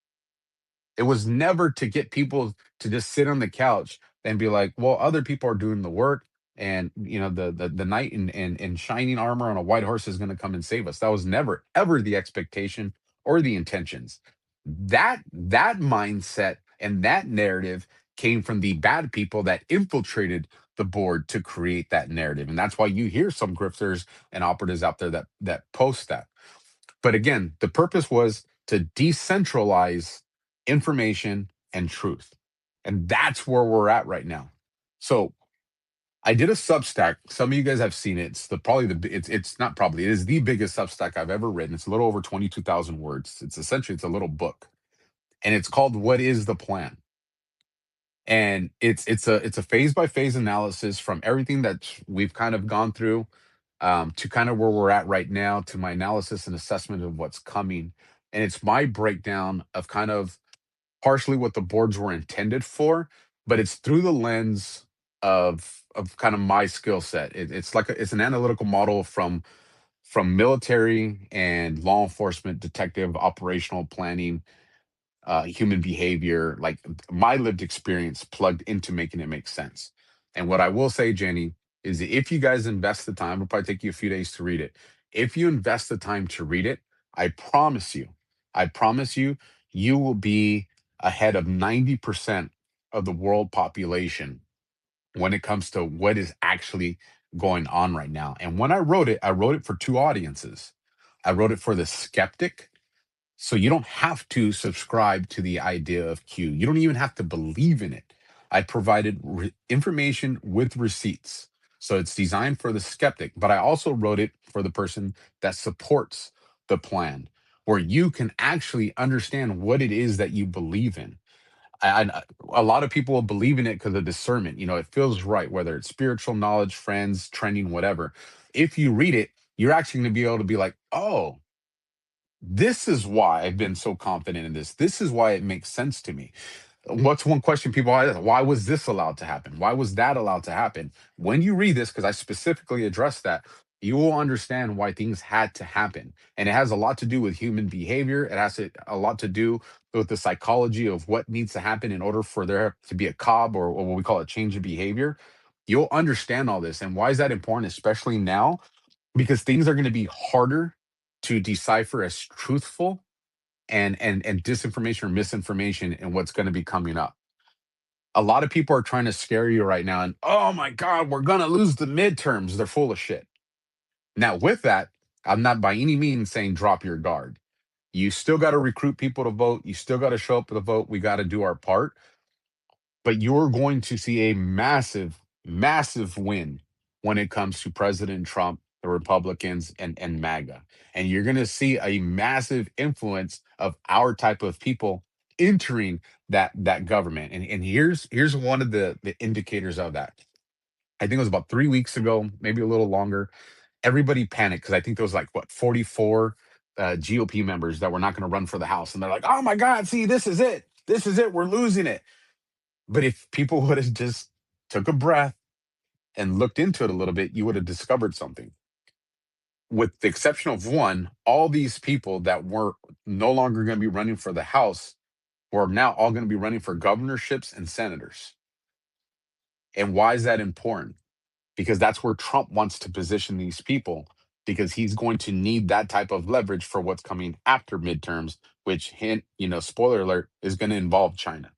[SPEAKER 3] It was never to get people to just sit on the couch and be like, well, other people are doing the work, and the knight in shining armor on a white horse is going to come and save us. That was never ever the expectation or the intentions. That mindset and that narrative came from the bad people that infiltrated the board to create that narrative. And that's why you hear some grifters and operatives out there that post that. But again, the purpose was to decentralize information and truth. And that's where we're at right now. So I did a Substack. Some of you guys have seen it. It's not probably, it is the biggest Substack I've ever written. It's a little over 22,000 words. It's a little book. And it's called What is the Plan? And it's a phase by phase analysis from everything that we've kind of gone through, to kind of where we're at right now, to my analysis and assessment of what's coming. And it's my breakdown of kind of partially what the boards were intended for, but it's through the lens of kind of my skill set. It's an analytical model from military and law enforcement, detective, operational planning, human behavior, like my lived experience plugged into making it make sense. And what I will say, Jenny, is that if you guys invest the time, it'll probably take you a few days to read it. If you invest the time to read it, I promise you, I promise you, you will be ahead of 90% of the world population when it comes to what is actually going on right now. And when I wrote it for two audiences. I wrote it for the skeptic, so you don't have to subscribe to the idea of Q. You don't even have to believe in it. I provided information with receipts. So it's designed for the skeptic, but I also wrote it for the person that supports the plan, where you can actually understand what it is that you believe in. A lot of people will believe in it because of discernment. It feels right, whether it's spiritual knowledge, friends, trending, whatever. If you read it, you're actually going to be able to be like, oh, this is why I've been so confident in this. This is why it makes sense to me. What's one question people ask? Why was this allowed to happen? Why was that allowed to happen? When you read this, because I specifically addressed that, you will understand why things had to happen. And it has a lot to do with human behavior. It has a lot to do with the psychology of what needs to happen in order for there to be a COB, or what we call a change of behavior. You'll understand all this. And why is that important, especially now? Because things are going to be harder to decipher as truthful and disinformation or misinformation in what's going to be coming up. A lot of people are trying to scare you right now, and oh my god, we're going to lose the midterms. They're full of shit. Now, with that, I'm not by any means saying drop your guard. You still got to recruit people to vote. You still got to show up to the vote. We got to do our part. But you're going to see a massive, massive win when it comes to President Trump, the Republicans, and MAGA. And you're going to see a massive influence of our type of people entering that government. And here's one of the indicators of that. I think it was about 3 weeks ago, maybe a little longer. Everybody panicked because I think there was like, what, 44 GOP members that were not going to run for the House. And they're like, oh my God, see, this is it. This is it. We're losing it. But if people would have just took a breath and looked into it a little bit, you would have discovered something. With the exception of one, all these people that were no longer going to be running for the House were now all going to be running for governorships and senators. And why is that important? Because that's where Trump wants to position these people, because he's going to need that type of leverage for what's coming after midterms, which, hint, spoiler alert, is going to involve China.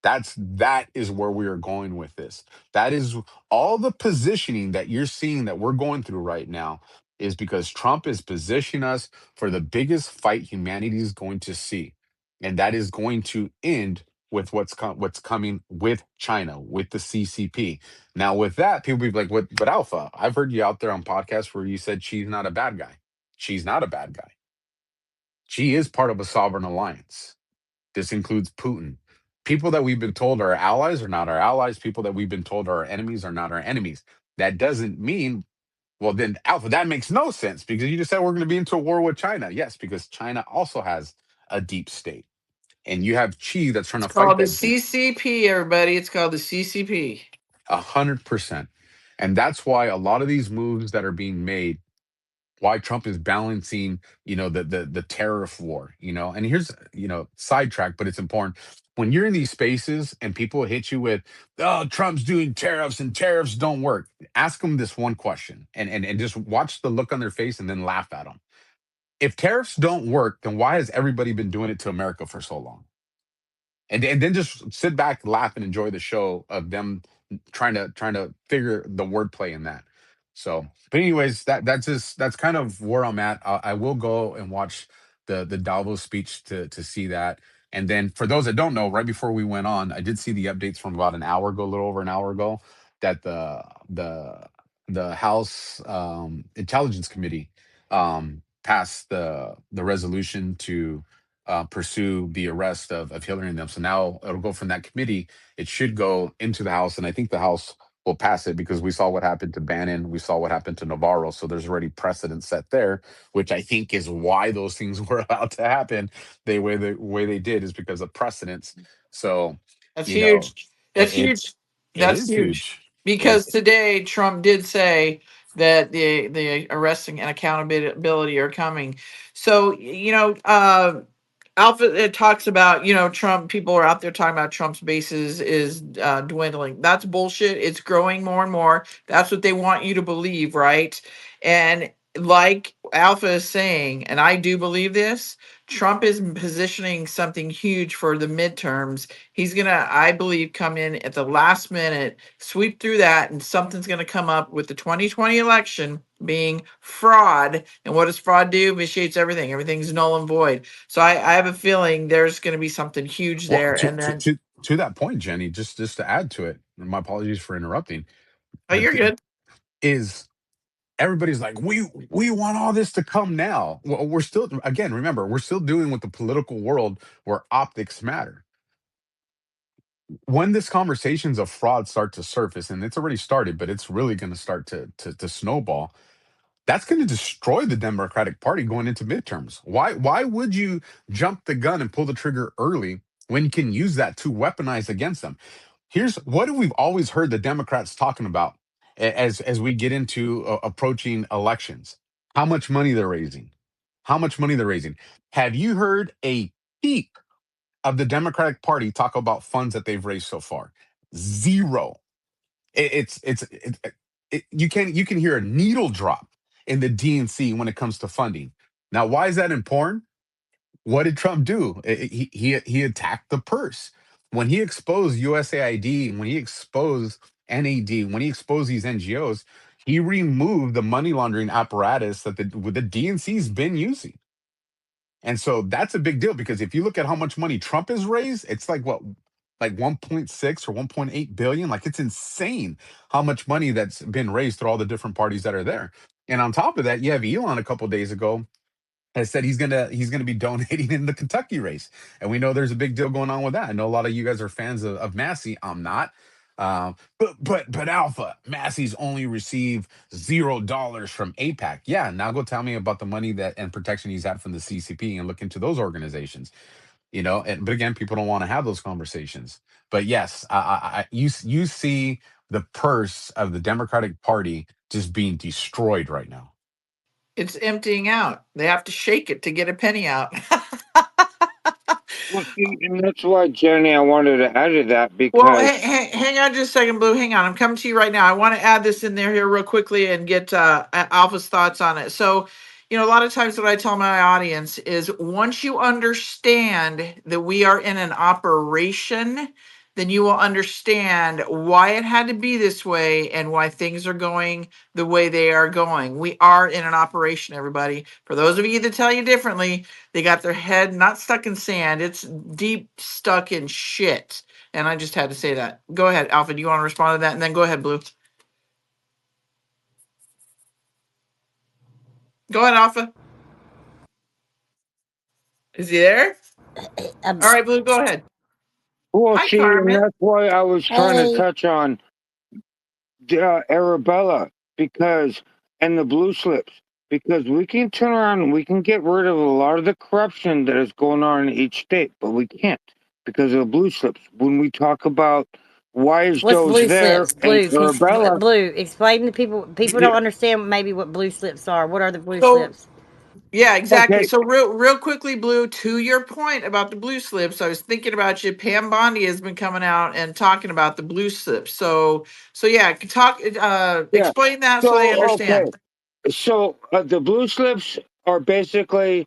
[SPEAKER 3] That is where we are going with this. That is all the positioning that you're seeing that we're going through right now is because Trump is positioning us for the biggest fight humanity is going to see. And that is going to end with what's coming with China, with the CCP. Now, with that, people be like, "What? But Alpha, I've heard you out there on podcasts where you said she's not a bad guy. She's not a bad guy. She is part of a sovereign alliance. This includes Putin. People that we've been told are allies are not our allies. People that we've been told are our enemies are not our enemies. That doesn't mean, well, then, Alpha, that makes no sense because you just said we're going to be into a war with China. Yes, because China also has a deep state. And you have Xi that's trying
[SPEAKER 2] It's
[SPEAKER 3] to fight
[SPEAKER 2] called the
[SPEAKER 3] that deep
[SPEAKER 2] CCP, everybody. It's called the CCP.
[SPEAKER 3] 100%. And that's why a lot of these moves that are being made, why Trump is balancing, the tariff war, and here's, sidetrack, but it's important. When you're in these spaces and people hit you with, oh, Trump's doing tariffs and tariffs don't work, ask them this one question and just watch the look on their face and then laugh at them. If tariffs don't work, then why has everybody been doing it to America for so long? And then just sit back, laugh, and enjoy the show of them trying to figure the wordplay in that. So, but anyways, that's kind of where I'm at. I will go and watch the Davos speech to see that. And then for those that don't know, right before we went on, I did see the updates from about an hour ago, a little over an hour ago, that the House Intelligence Committee passed the resolution to pursue the arrest of Hillary and them. So now it'll go from that committee. It should go into the House, and I think the House will pass it because we saw what happened to Bannon, we saw what happened to Navarro. So there's already precedent set there, which I think is why those things were allowed to happen the way they did is because of precedents. So
[SPEAKER 2] That's
[SPEAKER 3] you know,
[SPEAKER 2] huge. That's huge.
[SPEAKER 3] it
[SPEAKER 2] That's
[SPEAKER 3] is
[SPEAKER 2] huge.
[SPEAKER 3] huge.
[SPEAKER 2] Because
[SPEAKER 3] It's
[SPEAKER 2] today Trump did say that the arresting and accountability are coming. So, Alpha, it talks about, Trump, people are out there talking about Trump's bases is dwindling. That's bullshit. It's growing more and more. That's what they want you to believe, right? And like Alpha is saying, and I do believe this, Trump is positioning something huge for the midterms. He's going to, I believe, come in at the last minute, sweep through that, and something's going to come up with the 2020 election being fraud. And what does fraud do? Vitiates everything. Everything's null and void. So I have a feeling there's going to be something huge
[SPEAKER 3] well
[SPEAKER 2] there.
[SPEAKER 3] to
[SPEAKER 2] And
[SPEAKER 3] to
[SPEAKER 2] then,
[SPEAKER 3] to, to that point, Jenny. Just to add to it, and my apologies for interrupting.
[SPEAKER 2] oh,
[SPEAKER 3] The
[SPEAKER 2] you're
[SPEAKER 3] thing
[SPEAKER 2] good.
[SPEAKER 3] is everybody's like, we want all this to come now. Well, we're still, again, remember, we're still dealing with the political world where optics matter. When this conversations of fraud start to surface, and it's already started, but it's really going to start to snowball. That's going to destroy the Democratic Party going into midterms. Why would you jump the gun and pull the trigger early when you can use that to weaponize against them? Here's what have we've always heard the Democrats talking about as we get into approaching elections. How much money they're raising. How much money they're raising. Have you heard a peep of the Democratic Party talk about funds that they've raised so far? Zero. You can hear a needle drop in the DNC when it comes to funding. Now, why is that important? What did Trump do? He attacked the purse when he exposed USAID, when he exposed NAD, when he exposed these NGOs. He removed the money laundering apparatus that the DNC's been using. And so that's a big deal because if you look at how much money Trump has raised, it's like what, like 1.6 or 1.8 billion. Like it's insane how much money that's been raised through all the different parties that are there. And on top of that, you have Elon a couple days ago has said he's gonna be donating in the Kentucky race, and we know there's a big deal going on with that. I know a lot of you guys are fans of Massey. I'm not, but Alpha Massey's only received $0 from APAC. Yeah, now go tell me about the money that and protection he's had from the CCP and look into those organizations. But again, people don't want to have those conversations. But yes, you see the purse of the Democratic Party just being destroyed right now.
[SPEAKER 2] It's emptying out. They have to shake it to get a penny out.
[SPEAKER 4] Well, see, and that's why, Jenny, I wanted to add to that
[SPEAKER 2] Well,
[SPEAKER 4] because
[SPEAKER 2] hang on just a second, Blue. Hang on. I'm coming to you right now. I want to add this in there here real quickly and get Alpha's thoughts on it. So, a lot of times what I tell my audience is once you understand that we are in an operation, then you will understand why it had to be this way and why things are going the way they are going. We are in an operation, everybody. For those of you that tell you differently, they got their head not stuck in sand, it's deep stuck in shit. And I just had to say that. Go ahead, Alpha. Do you want to respond to that? And then go ahead, Blue. Go ahead, Alpha. Is he there? All right, Blue, go ahead.
[SPEAKER 4] Well,
[SPEAKER 2] Hi,
[SPEAKER 4] see, and
[SPEAKER 2] Carmen.
[SPEAKER 4] that's why I was trying to touch on Arabella and the blue slips, because we can turn around and we can get rid of a lot of the corruption that is going on in each state, but we can't because of the blue slips. When we talk about why is
[SPEAKER 5] What's
[SPEAKER 4] those
[SPEAKER 5] blue
[SPEAKER 4] there
[SPEAKER 5] slips?
[SPEAKER 4] and Arabella,
[SPEAKER 5] Blue. Explain to people. People
[SPEAKER 2] Yeah.
[SPEAKER 5] don't understand maybe what blue slips are. What are the blue
[SPEAKER 2] So
[SPEAKER 5] slips?
[SPEAKER 2] yeah, exactly.
[SPEAKER 4] okay,
[SPEAKER 2] So real quickly, Blue, to your point about the blue slips, I was thinking about you. Pam Bondi has been coming out and talking about the blue slips. So yeah, talk
[SPEAKER 4] yeah.
[SPEAKER 2] explain that so they
[SPEAKER 4] So okay,
[SPEAKER 2] understand.
[SPEAKER 4] so the blue slips are basically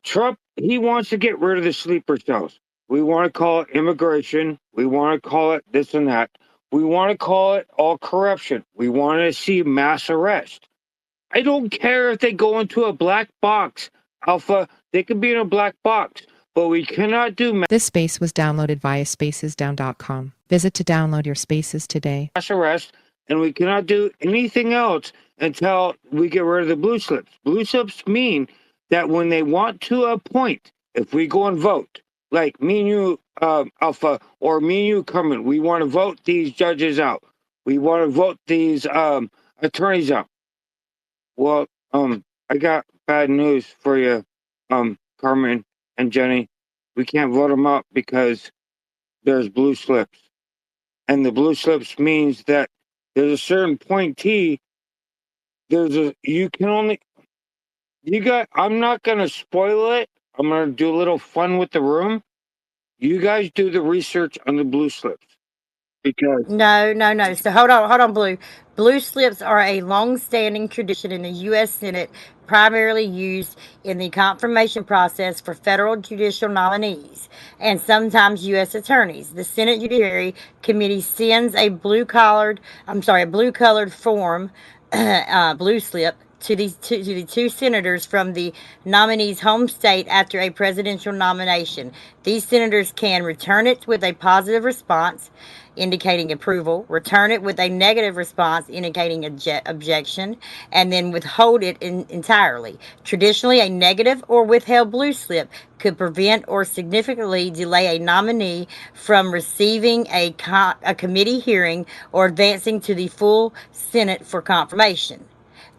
[SPEAKER 4] Trump. He wants to get rid of the sleeper cells. We want to call it immigration. We want to call it this and that. We want to call it all corruption. We want to see mass arrest. I don't care if they go into a black box, Alpha. They could be in a black box, but we cannot do
[SPEAKER 1] This space was downloaded via spacesdown.com. Visit to download your spaces today.
[SPEAKER 4] mass arrest, and we cannot do anything else until we get rid of the blue slips. Blue slips mean that when they want to appoint, if we go and vote, like me and you, Alpha, or me and you, Carmen, we want to vote these judges out. We want to vote these attorneys out. Well, I got bad news for you, Carmen and Jenny. We can't vote them out because there's blue slips. And the blue slips means that there's a certain point T. You can only, I'm not going to spoil it. I'm going to do a little fun with the room. You guys do the research on the blue slips because,
[SPEAKER 5] No, no, no. So hold on, Blue. Blue slips are a long-standing tradition in the U.S. Senate, primarily used in the confirmation process for federal judicial nominees and sometimes U.S. attorneys. The Senate Judiciary Committee sends a blue-colored form, blue slip, to the two senators from the nominee's home state after a presidential nomination. These senators can return it with a positive response indicating approval, return it with a negative response indicating objection, and then withhold it entirely. Traditionally, a negative or withheld blue slip could prevent or significantly delay a nominee from receiving a committee hearing or advancing to the full Senate for confirmation.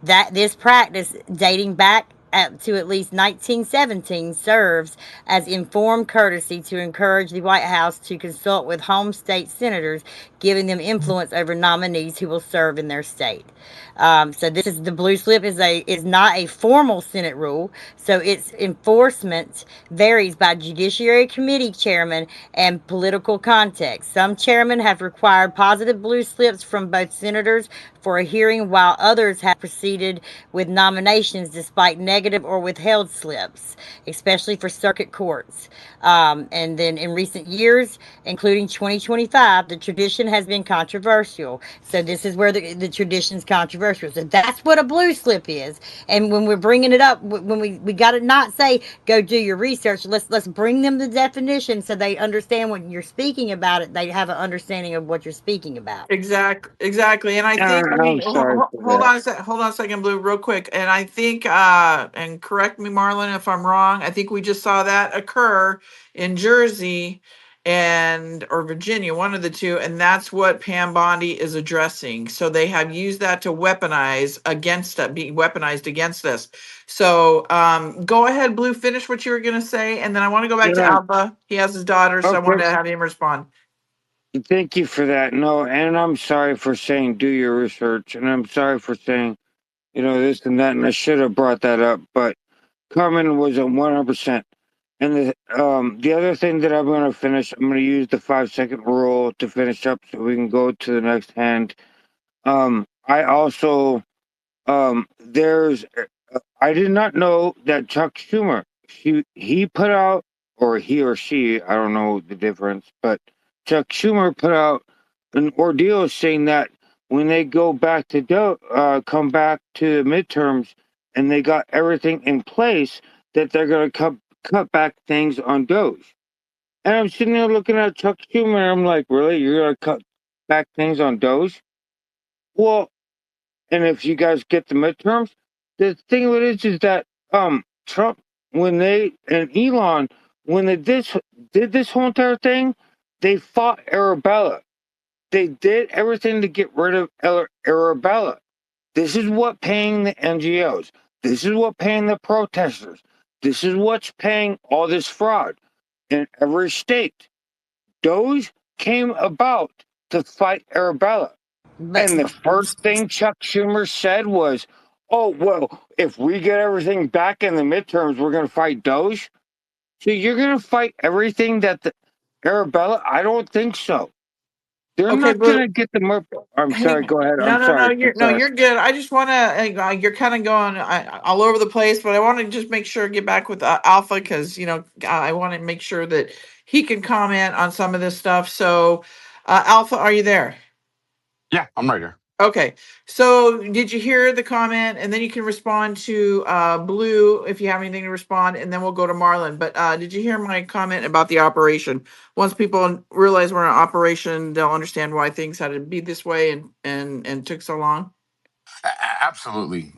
[SPEAKER 5] That this practice, dating back to at least 1917, serves as informed courtesy to encourage the White House to consult with home state senators, giving them influence over nominees who will serve in their state. So this is the blue slip is not a formal Senate rule, so its enforcement varies by Judiciary Committee chairman and political context. Some chairmen have required positive blue slips from both senators for a hearing, while others have proceeded with nominations despite negative or withheld slips, especially for circuit courts. And then in recent years, including 2025, the tradition has been controversial. So this is where the tradition's controversial. So that's what a blue slip is. And when we're bringing it up, when we got to not say go do your research. Let's bring them the definition so they understand when you're speaking about it. They have an understanding of what you're speaking about.
[SPEAKER 2] Exactly. And I think
[SPEAKER 4] I'm sorry for
[SPEAKER 2] hold
[SPEAKER 4] that.
[SPEAKER 2] on hold on a second, Blue, real quick. And I think and correct me, Marlon, if I'm wrong. I think we just saw that occur in Jersey and or Virginia, one of the two, and that's what Pam Bondi is addressing. So they have used that to be weaponized against us. So go ahead, Blue, finish what you were gonna say, and then I want to go back to
[SPEAKER 4] Yeah,
[SPEAKER 2] Alpha. He has his daughter, so I
[SPEAKER 4] okay.
[SPEAKER 2] wanted to have him respond.
[SPEAKER 4] Thank you for that. No, and I'm sorry for saying do your research, and I'm sorry for saying, this and that, and I should have brought that up, but Carmen was at 100%. And the other thing that I'm going to finish, I'm going to use the 5-second rule to finish up so we can go to the next hand. I also, I did not know that Chuck Schumer, he put out, or he or she, I don't know the difference, but Chuck Schumer put out an ordeal saying that when they go back to come back to the midterms and they got everything in place, that they're going to cut back things on Doge. And I'm sitting there looking at Chuck Schumer, and I'm like, really? You're going to cut back things on Doge? Well, and if you guys get the midterms, the thing of it is that Trump, when they and Elon, when they did this whole entire thing, they fought Arabella. They did everything to get rid of Arabella. This is what paying the NGOs. This is what paying the protesters. This is what's paying all this fraud in every state. Doge came about to fight Arabella.
[SPEAKER 5] But
[SPEAKER 4] And the first thing Chuck Schumer said was, oh, well, if we get everything back in the midterms, we're going to fight Doge. So you're going to fight everything that the Arabella? I don't think so. They're
[SPEAKER 2] Okay,
[SPEAKER 4] not going
[SPEAKER 2] Blue.
[SPEAKER 4] to get the. I'm sorry.
[SPEAKER 2] Hang.
[SPEAKER 4] Go ahead.
[SPEAKER 2] No,
[SPEAKER 4] I'm
[SPEAKER 2] no, no.
[SPEAKER 4] sorry. I'm sorry.
[SPEAKER 2] You're good. I just want to. You're kind of going all over the place, but I want to just make sure get back with Alpha because I want to make sure that he can comment on some of this stuff. So, Alpha, are you there?
[SPEAKER 3] Yeah, I'm right here.
[SPEAKER 2] Okay. So, did you hear the comment? And then you can respond to Blue if you have anything to respond, and then we'll go to Marlon. But did you hear my comment about the operation? Once people realize we're in an operation, they'll understand why things had to be this way and took so long.
[SPEAKER 3] Absolutely.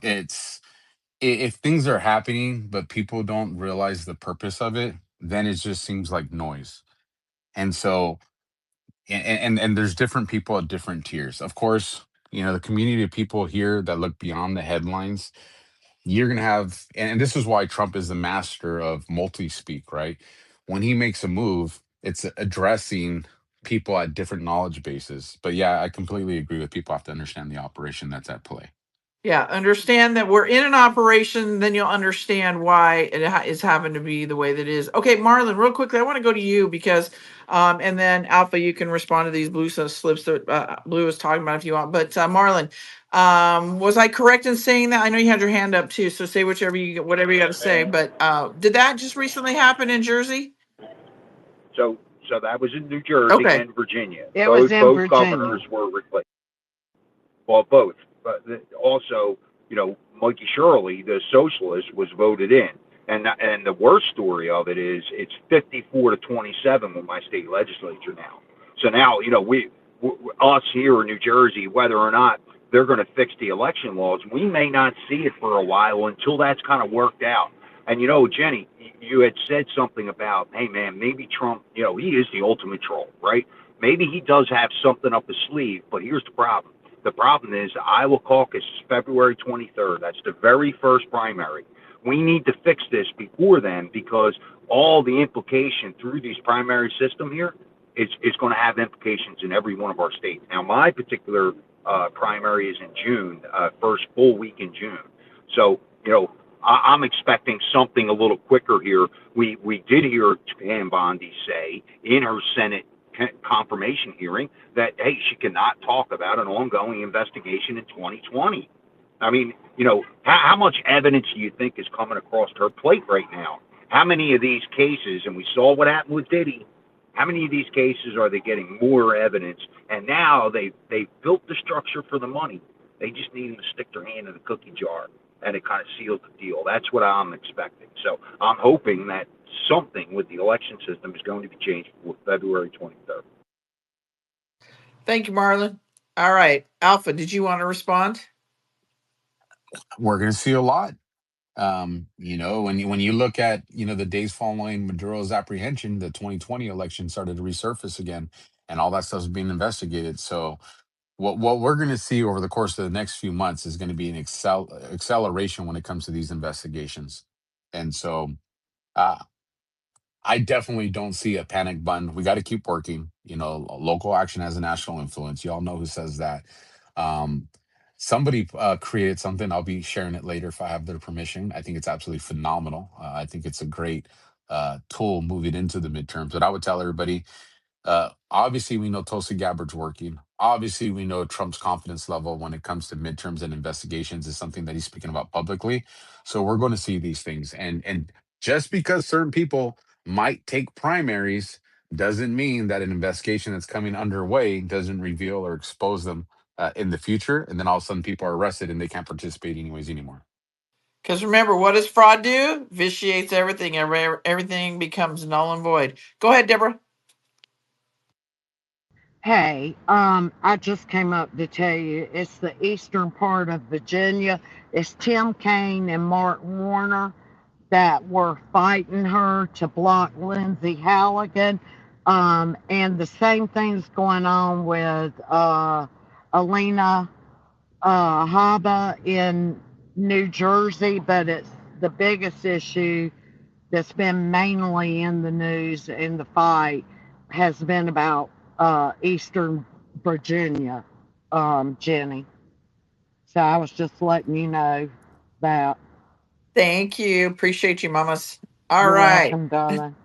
[SPEAKER 3] If things are happening but people don't realize the purpose of it, then it just seems like noise. And so and there's different people at different tiers. Of course, the community of people here that look beyond the headlines, you're going to have, and this is why Trump is the master of multi-speak, right? When he makes a move, it's addressing people at different knowledge bases. But yeah, I completely agree with people have to understand the operation that's at play.
[SPEAKER 2] Yeah, understand that we're in an operation, then you'll understand why it is having to be the way that it is. Okay, Marlon, real quickly, I want to go to you because, and then Alpha, you can respond to these blue slips that Blue is talking about if you want. But Marlon, was I correct in saying that? I know you had your hand up too, so say whatever you got to say. But did that just recently happen in Jersey?
[SPEAKER 6] So that was in New Jersey
[SPEAKER 2] Okay.
[SPEAKER 6] and Virginia.
[SPEAKER 7] It was in
[SPEAKER 6] Both
[SPEAKER 7] Virginia.
[SPEAKER 6] governors were replaced. Well, both. But also, Mikey Shirley, the socialist, was voted in. And the worst story of it is it's 54-27 with my state legislature now. So now, us here in New Jersey, whether or not they're going to fix the election laws, we may not see it for a while until that's kind of worked out. And Jenny, you had said something about, hey man, maybe Trump, he is the ultimate troll, right? Maybe he does have something up his sleeve, but here's the problem. The problem is the Iowa caucus is February 23rd. That's the very first primary. We need to fix this before then because all the implication through these primary system here is going to have implications in every one of our states. Now, my particular primary is in June, first full week in June. So, I'm expecting something a little quicker here. We did hear Pam Bondi say in her Senate confirmation hearing that, hey, she cannot talk about an ongoing investigation in 2020. I mean, how much evidence do you think is coming across her plate right now? How many of these cases, and we saw what happened with Diddy, how many of these cases are they getting more evidence? And now they've built the structure for the money. They just need them to stick their hand in the cookie jar, and it kind of seals the deal. That's what I'm expecting. So I'm hoping that something with the election system is going to be changed for February 23rd.
[SPEAKER 2] Thank you, Marlon. All right, Alpha, did you want to respond?
[SPEAKER 3] We're going to see a lot. When you look at the days following Maduro's apprehension, the 2020 election started to resurface again, and all that stuff's being investigated. So what we're going to see over the course of the next few months is going to be an acceleration when it comes to these investigations. And so uh, I definitely don't see a panic button. We got to keep working. Local action has a national influence. You all know who says that. Um, Somebody created something. I'll be sharing it later if I have their permission. I think it's absolutely phenomenal. I think it's a great tool moving into the midterms. But I would tell everybody, obviously, we know Tulsi Gabbard's working. Obviously, we know Trump's confidence level when it comes to midterms and investigations is something that he's speaking about publicly. So we're going to see these things. And just because certain people might take primaries doesn't mean that an investigation that's coming underway doesn't reveal or expose them in the future. And then all of a sudden people are arrested and they can't participate anyways anymore.
[SPEAKER 2] Because remember, what does fraud do? Vitiates everything. Everything becomes null and void. Go ahead, Deborah.
[SPEAKER 7] Hey, I just came up to tell you it's the eastern part of Virginia. It's Tim Kaine and Mark Warner that were fighting her to block Lindsay Halligan. And the same thing's going on with Alina Haba in New Jersey, but it's the biggest issue that's been mainly in the news in the fight has been about Eastern Virginia, Jenny. So I was just letting you know that.
[SPEAKER 2] Thank you. Appreciate you, mamas. All
[SPEAKER 7] You're
[SPEAKER 2] right.
[SPEAKER 7] welcome, darling.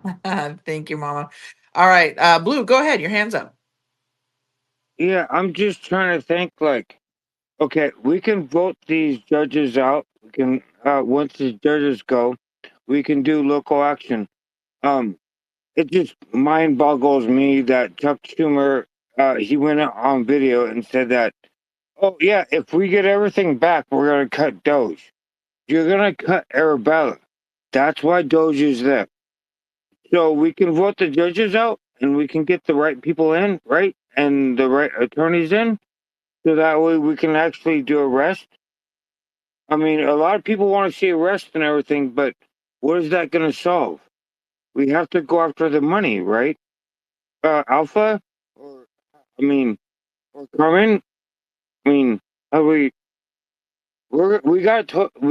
[SPEAKER 2] Thank you, mama. All right. Blue, go ahead. Your hand's up.
[SPEAKER 4] Yeah, I'm just trying to think like, okay, we can vote these judges out. We can once the judges go, we can do local action. It just mind boggles me that Chuck Schumer he went out on video and said that, oh yeah, if we get everything back, we're gonna cut Doge. You're gonna cut Arabella. That's why Doge is there. So we can vote the judges out and we can get the right people in, right? And the right attorneys in. So that way we can actually do arrest. I mean, a lot of people want to see arrest and everything, but what is that going to solve? We have to go after the money, right? Alpha, or I mean, or Carmen. I mean, have we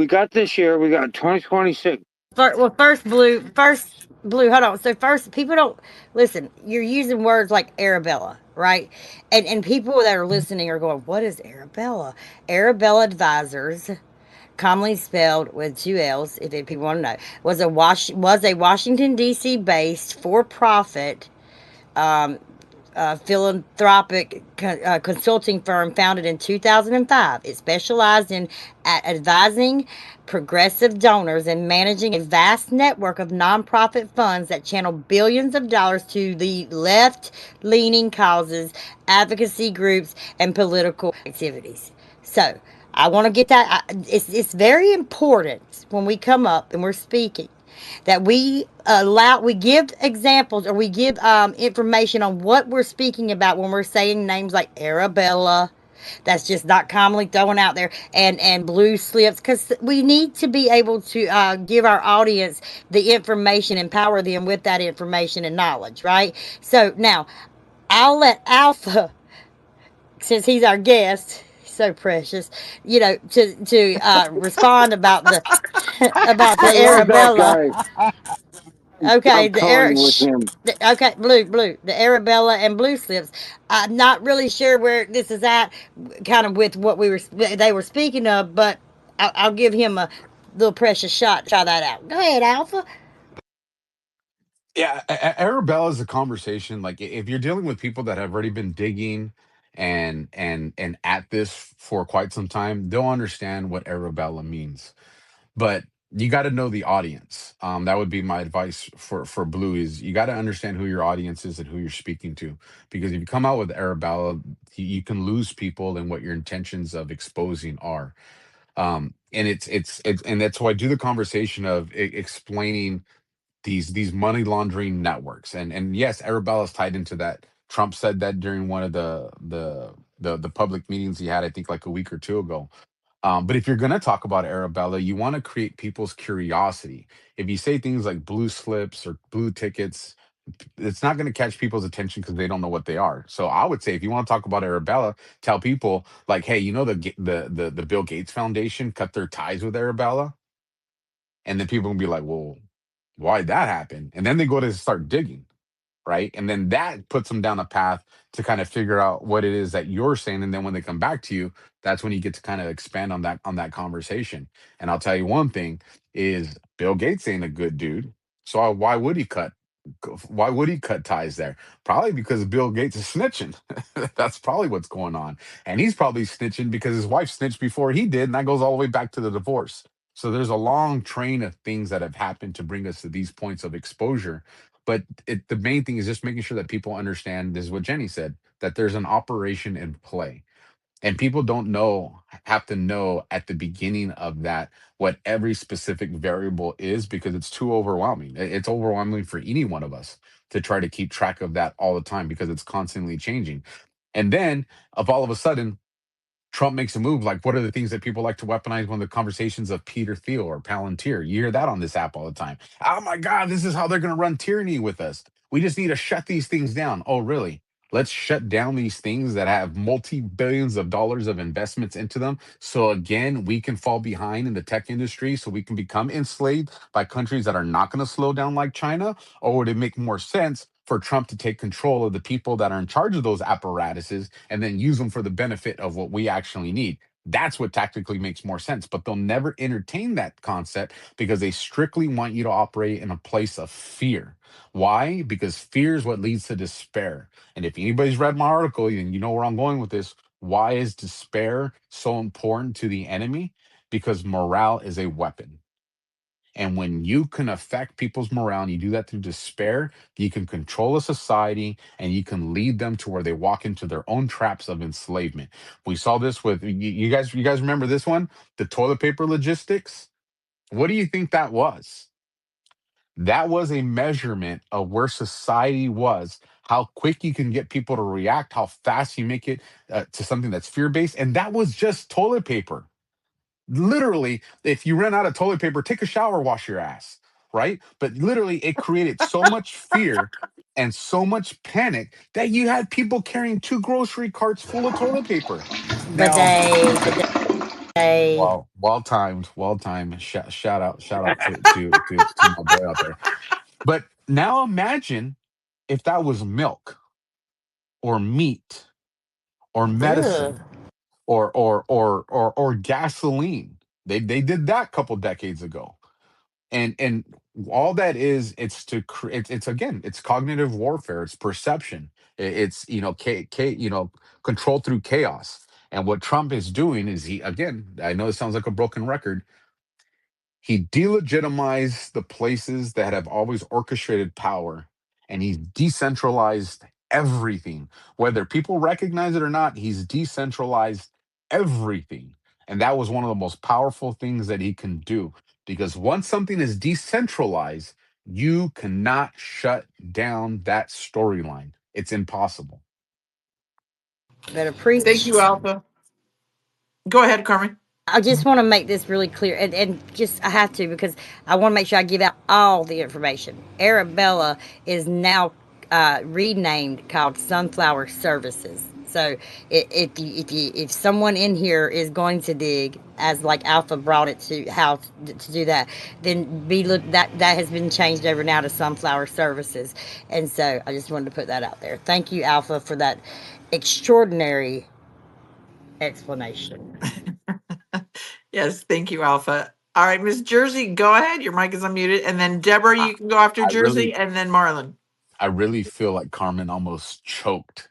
[SPEAKER 4] got this year. We got 2026.
[SPEAKER 5] First, Blue, hold on. So first, people don't listen. You're using words like Arabella, right? And people that are listening are going, "What is Arabella?" Arabella Advisors, commonly spelled with two L's, if people want to know, was a Washington D.C. based for profit um, philanthropic consulting firm founded in 2005. It specialized in advising progressive donors and managing a vast network of nonprofit funds that channel billions of dollars to the left leaning causes, advocacy groups, and political activities. So, I want to get that. It's very important when we come up and we're speaking that we give examples or we give information on what we're speaking about when we're saying names like Arabella. That's just not commonly thrown out there, and blue slips, because we need to be able to give our audience the information, empower them with that information and knowledge, right? So now I'll let Alpha, since he's our guest, so precious, to respond about the about the
[SPEAKER 4] I love that
[SPEAKER 5] Arabella.
[SPEAKER 4] guy.
[SPEAKER 5] Okay,
[SPEAKER 4] I'm calling with him.
[SPEAKER 5] okay, blue, the Arabella and blue slips. I'm not really sure where this is at, kind of with what they were speaking of, but I'll give him a little precious shot. Try that out. Go ahead, Alpha.
[SPEAKER 3] Yeah, Arabella is a conversation. Like if you're dealing with people that have already been digging and at this for quite some time, they'll understand what Arabella means. But you got to know the audience. That would be my advice for Blue is you got to understand who your audience is and who you're speaking to. Because if you come out with Arabella, you can lose people and what your intentions of exposing are. And it's and that's why I do the conversation of explaining these money laundering networks. And yes, Arabella's tied into that. Trump said that during one of the public meetings he had, I think like a week or two ago. But if you're going to talk about Arabella, you want to create people's curiosity. If you say things like blue slips or blue tickets, it's not going to catch people's attention because they don't know what they are. So I would say if you want to talk about Arabella, tell people like, hey, you know the Bill Gates Foundation cut their ties with Arabella, and then people will be like, well, why'd that happen? And then they go to start digging, right? And then that puts them down a path to kind of figure out what it is that you're saying. And then when they come back to you, that's when you get to kind of expand on that conversation. And I'll tell you one thing is Bill Gates ain't a good dude. So why would he cut ties there? Probably because Bill Gates is snitching. That's probably what's going on. And he's probably snitching because his wife snitched before he did, and that goes all the way back to the divorce. So there's a long train of things that have happened to bring us to these points of exposure. But the main thing is just making sure that people understand, this is what Jenny said, that there's an operation in play. And people don't have to know at the beginning of that what every specific variable is, because it's too overwhelming. It's overwhelming for any one of us to try to keep track of that all the time, because it's constantly changing. And then, of all of a sudden, Trump makes a move. Like, what are the things that people like to weaponize? When the conversations of Peter Thiel or Palantir, you hear that on this app all the time. Oh my God, this is how they're going to run tyranny with us. We just need to shut these things down. Oh, really? Let's shut down these things that have multi-billions of dollars of investments into them. So again, we can fall behind in the tech industry, so we can become enslaved by countries that are not going to slow down like China? Or would it make more sense for Trump to take control of the people that are in charge of those apparatuses and then use them for the benefit of what we actually need? That's what tactically makes more sense. But they'll never entertain that concept, because they strictly want you to operate in a place of fear. Why? Because fear is what leads to despair. And if anybody's read my article, and you know where I'm going with this, why is despair so important to the enemy? Because morale is a weapon. And when you can affect people's morale, and you do that through despair, you can control a society, and you can lead them to where they walk into their own traps of enslavement. We saw this with you guys. You guys remember this one, the toilet paper logistics? What do you think that was? That was a measurement of where society was, how quick you can get people to react, how fast you make it to something that's fear based. And that was just toilet paper. Literally, if you run out of toilet paper, take a shower, wash your ass, right? But literally, it created so much fear and so much panic that you had people carrying 2 grocery carts full of toilet paper. Now,
[SPEAKER 5] They
[SPEAKER 3] well timed, well timed. Shout out to my boy out there. But now imagine if that was milk or meat or
[SPEAKER 5] ugh.
[SPEAKER 3] medicine or gasoline. They did that a couple decades ago. And all that is, it's to create, it's again, it's cognitive warfare, it's perception. It's, control through chaos. And what Trump is doing is, he, again, I know it sounds like a broken record, he delegitimized the places that have always orchestrated power, and he's decentralized everything. Whether people recognize it or not, he's decentralized everything. And that was one of the most powerful things that he can do, because once something is decentralized, you cannot shut down that storyline. It's impossible.
[SPEAKER 5] Better preach.
[SPEAKER 2] Thank you, Alpha. Go ahead, Carmen.
[SPEAKER 5] I just want to make this really clear, and just I have to, because I want to make sure I give out all the information. Arabella is now renamed, called Sunflower Services. So if someone in here is going to dig, as like Alpha brought it to how to do that, then that has been changed over now to Sunflower Services. And so I just wanted to put that out there. Thank you, Alpha, for that extraordinary explanation.
[SPEAKER 2] Yes, thank you, Alpha. All right, Miss Jersey, go ahead. Your mic is unmuted. And then Deborah,
[SPEAKER 3] I,
[SPEAKER 2] you can go after
[SPEAKER 3] I
[SPEAKER 2] Jersey,
[SPEAKER 3] really
[SPEAKER 2] and then Marlon.
[SPEAKER 3] I really feel like Carmen almost choked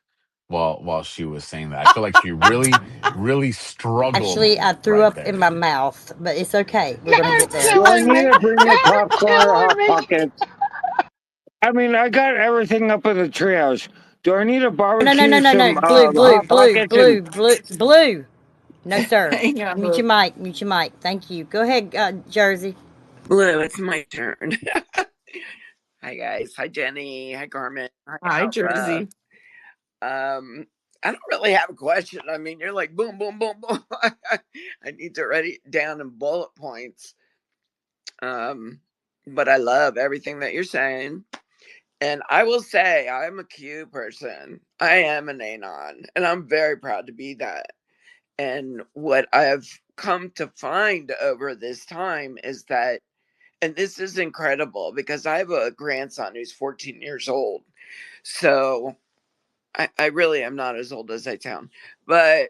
[SPEAKER 3] while she was saying that. I feel like she really struggled
[SPEAKER 5] Actually, I threw
[SPEAKER 3] right
[SPEAKER 5] up in
[SPEAKER 3] there.
[SPEAKER 5] my mouth, but it's okay. We're gonna
[SPEAKER 7] You're
[SPEAKER 5] get there.
[SPEAKER 4] Do I
[SPEAKER 7] killing
[SPEAKER 4] need
[SPEAKER 7] me.
[SPEAKER 4] to bring the
[SPEAKER 7] You're
[SPEAKER 4] popcorn or
[SPEAKER 7] killing
[SPEAKER 4] hot
[SPEAKER 7] me.
[SPEAKER 4] pockets? I mean, I got everything up in the triage. Do I need to
[SPEAKER 5] No, no, no,
[SPEAKER 4] barbecue
[SPEAKER 5] no, no.
[SPEAKER 4] some
[SPEAKER 5] Blue, blue,
[SPEAKER 4] hot
[SPEAKER 5] blue,
[SPEAKER 4] pockets and
[SPEAKER 5] blue, blue, blue. No, sir.
[SPEAKER 2] Hang on,
[SPEAKER 5] Mute your
[SPEAKER 2] Blue.
[SPEAKER 5] mic. Mute your mic. Thank you. Go ahead, Jersey.
[SPEAKER 8] Blue, it's my turn. Hi guys. Hi Jenny. Hi Carmen. Hi
[SPEAKER 2] Hi,
[SPEAKER 8] Alpha.
[SPEAKER 2] Jersey.
[SPEAKER 8] I don't really have a question. I mean, you're like boom, boom, boom, boom. I need to write it down in bullet points. But I love everything that you're saying. And I will say I'm a Q person. I am an Anon, and I'm very proud to be that. And what I have come to find over this time is that, and this is incredible because I have a grandson who's 14 years old. So I really am not as old as I sound, but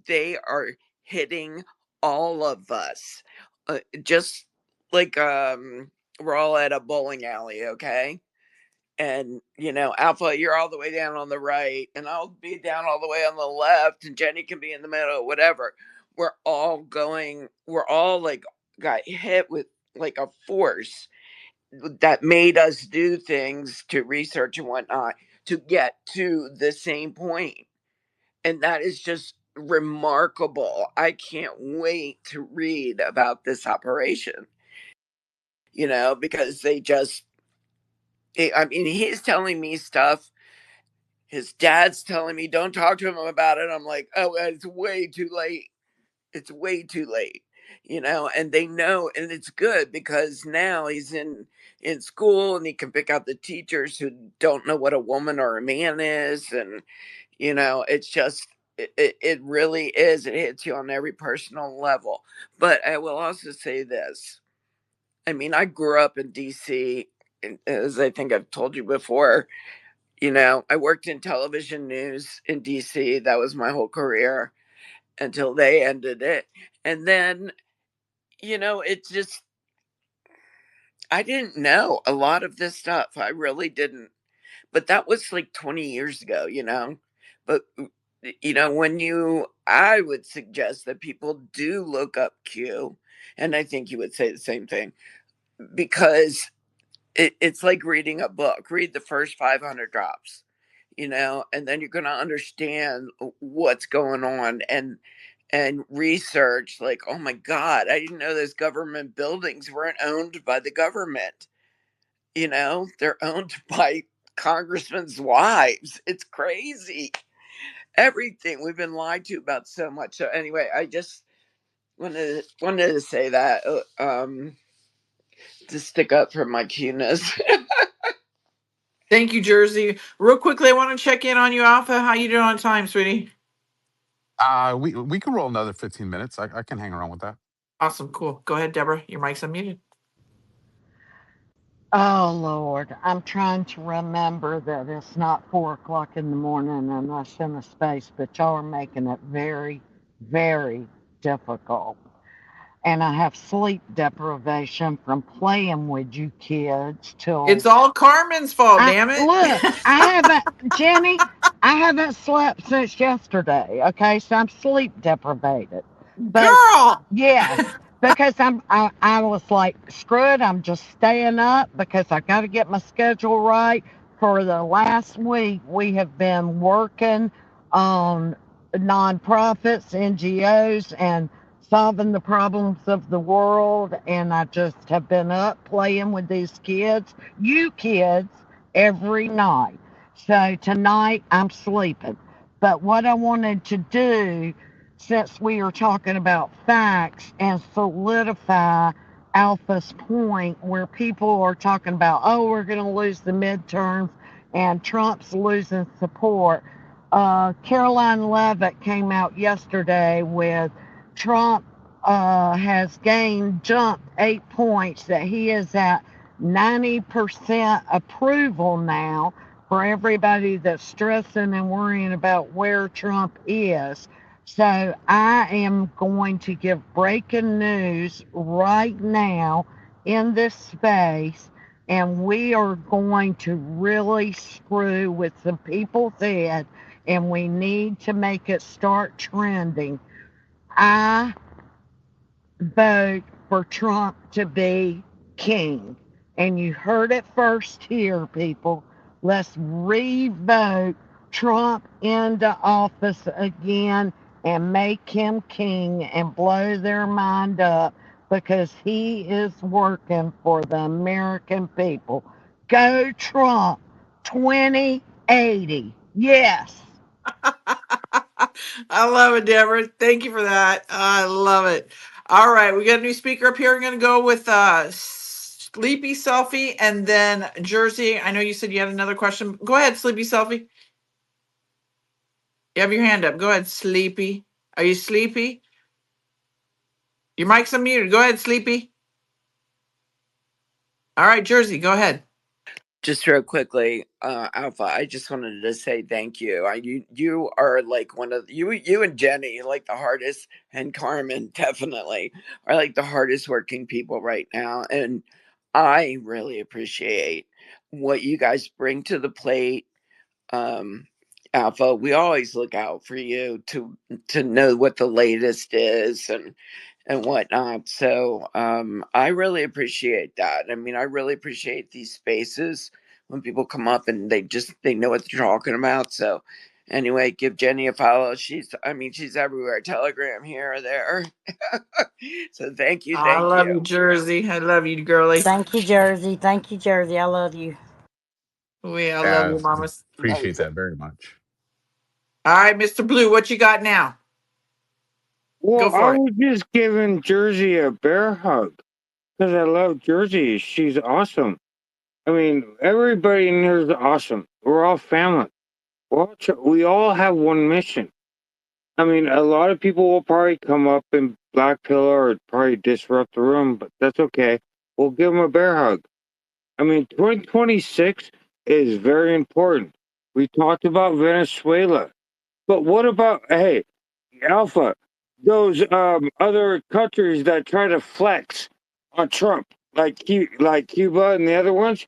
[SPEAKER 8] they are hitting all of us. Just like we're all at a bowling alley, okay? And Alpha, you're all the way down on the right, and I'll be down all the way on the left, and Jenny can be in the middle, whatever. we're all like got hit with like a force that made us do things to research and whatnot to get to the same point. And that is just remarkable. I can't wait to read about this operation, because I mean, he's telling me stuff. His dad's telling me, don't talk to him about it. I'm like, oh, it's way too late. It's way too late, and they know, and it's good because now he's in school and he can pick out the teachers who don't know what a woman or a man is. And, it's just, it really is. It hits you on every personal level. But I will also say this. I mean, I grew up in DC, as I think I've told you before. I worked in television news in DC. That was my whole career until they ended it. And then, it just, I didn't know a lot of this stuff. I really didn't. But that was like 20 years ago, But, I would suggest that people do look up Q. And I think you would say the same thing because it's like reading a book. Read the first 500 drops, and then you're going to understand what's going on and research. Like, oh my God, I didn't know those government buildings weren't owned by the government. They're owned by congressmen's wives. It's crazy. Everything we've been lied to about so much. So anyway, I just wanted to say that to stick up for my cuteness.
[SPEAKER 2] Thank you, Jersey. Real quickly, I want to check in on you, Alpha. How you doing on time, sweetie?
[SPEAKER 3] We can roll another 15 minutes. I can hang around with that.
[SPEAKER 2] Awesome, cool. Go ahead, Deborah. Your mic's unmuted.
[SPEAKER 7] Oh, Lord. I'm trying to remember that it's not 4 o'clock in the morning and us in a space, but y'all are making it very, very difficult. And I have sleep deprivation from playing with you kids till
[SPEAKER 2] It's all Carmen's fault, damn it.
[SPEAKER 7] look, Jenny, I haven't slept since yesterday. Okay, so I'm sleep deprived. But
[SPEAKER 2] Girl.
[SPEAKER 7] yes, because I was like, screw it, I'm just staying up because I got to get my schedule right. For the last week, we have been working on nonprofits, NGOs, and solving the problems of the world. And I just have been up playing with these kids, you kids, every night. So tonight I'm sleeping. But what I wanted to do, since we are talking about facts and solidify Alpha's point, where people are talking about, oh, we're going to lose the midterms and Trump's losing support. Caroline Levitt came out yesterday with Trump has jumped 8 points, that he is at 90% approval now for everybody that's stressing and worrying about where Trump is. So I am going to give breaking news right now in this space, and we are going to really screw with some people's head, and we need to make it start trending. I vote for Trump to be king. And you heard it first here, people. Let's re-vote Trump into office again and make him king and blow their mind up, because he is working for the American people. Go Trump 2080. Yes.
[SPEAKER 2] I love it, Deborah. Thank you for that. I love it. All right, we got a new speaker up here. I'm going to go with Sleepy Selfie and then Jersey. I know you said you had another question. Go ahead, Sleepy Selfie. You have your hand up. Go ahead, Sleepy. Are you sleepy? Your mic's unmuted. Go ahead, Sleepy. All right, Jersey, go ahead.
[SPEAKER 8] Just real quickly, Alpha, I just wanted to say thank you. You are like one of you and Jenny, like the hardest, and Carmen definitely are like the hardest working people right now. And I really appreciate what you guys bring to the plate. Alpha, we always look out for you to know what the latest is and whatnot. So I really appreciate that. I mean, I really appreciate these spaces when people come up and they know what they're talking about. So anyway, give Jenny a follow. She's everywhere. Telegram here or there. So thank you,
[SPEAKER 2] I
[SPEAKER 8] thank
[SPEAKER 2] love you,
[SPEAKER 8] you.
[SPEAKER 2] Jersey. I love you, girly.
[SPEAKER 5] Thank you, Jersey. Thank you, Jersey. I love you.
[SPEAKER 2] I love you, mamas.
[SPEAKER 3] Appreciate that very much.
[SPEAKER 2] All right, Mr. Blue, what you got now? Go
[SPEAKER 4] Well, I
[SPEAKER 2] for it.
[SPEAKER 4] was just giving Jersey a bear hug because I love Jersey. She's awesome. I mean, everybody in here is awesome. We're all family. We all have one mission. I mean, a lot of people will probably come up in Black Pillar or probably disrupt the room, but that's okay. We'll give them a bear hug. I mean, 2026 is very important. We talked about Venezuela, but what about, hey, Alpha, those other countries that try to flex on Trump, like Cuba and the other ones,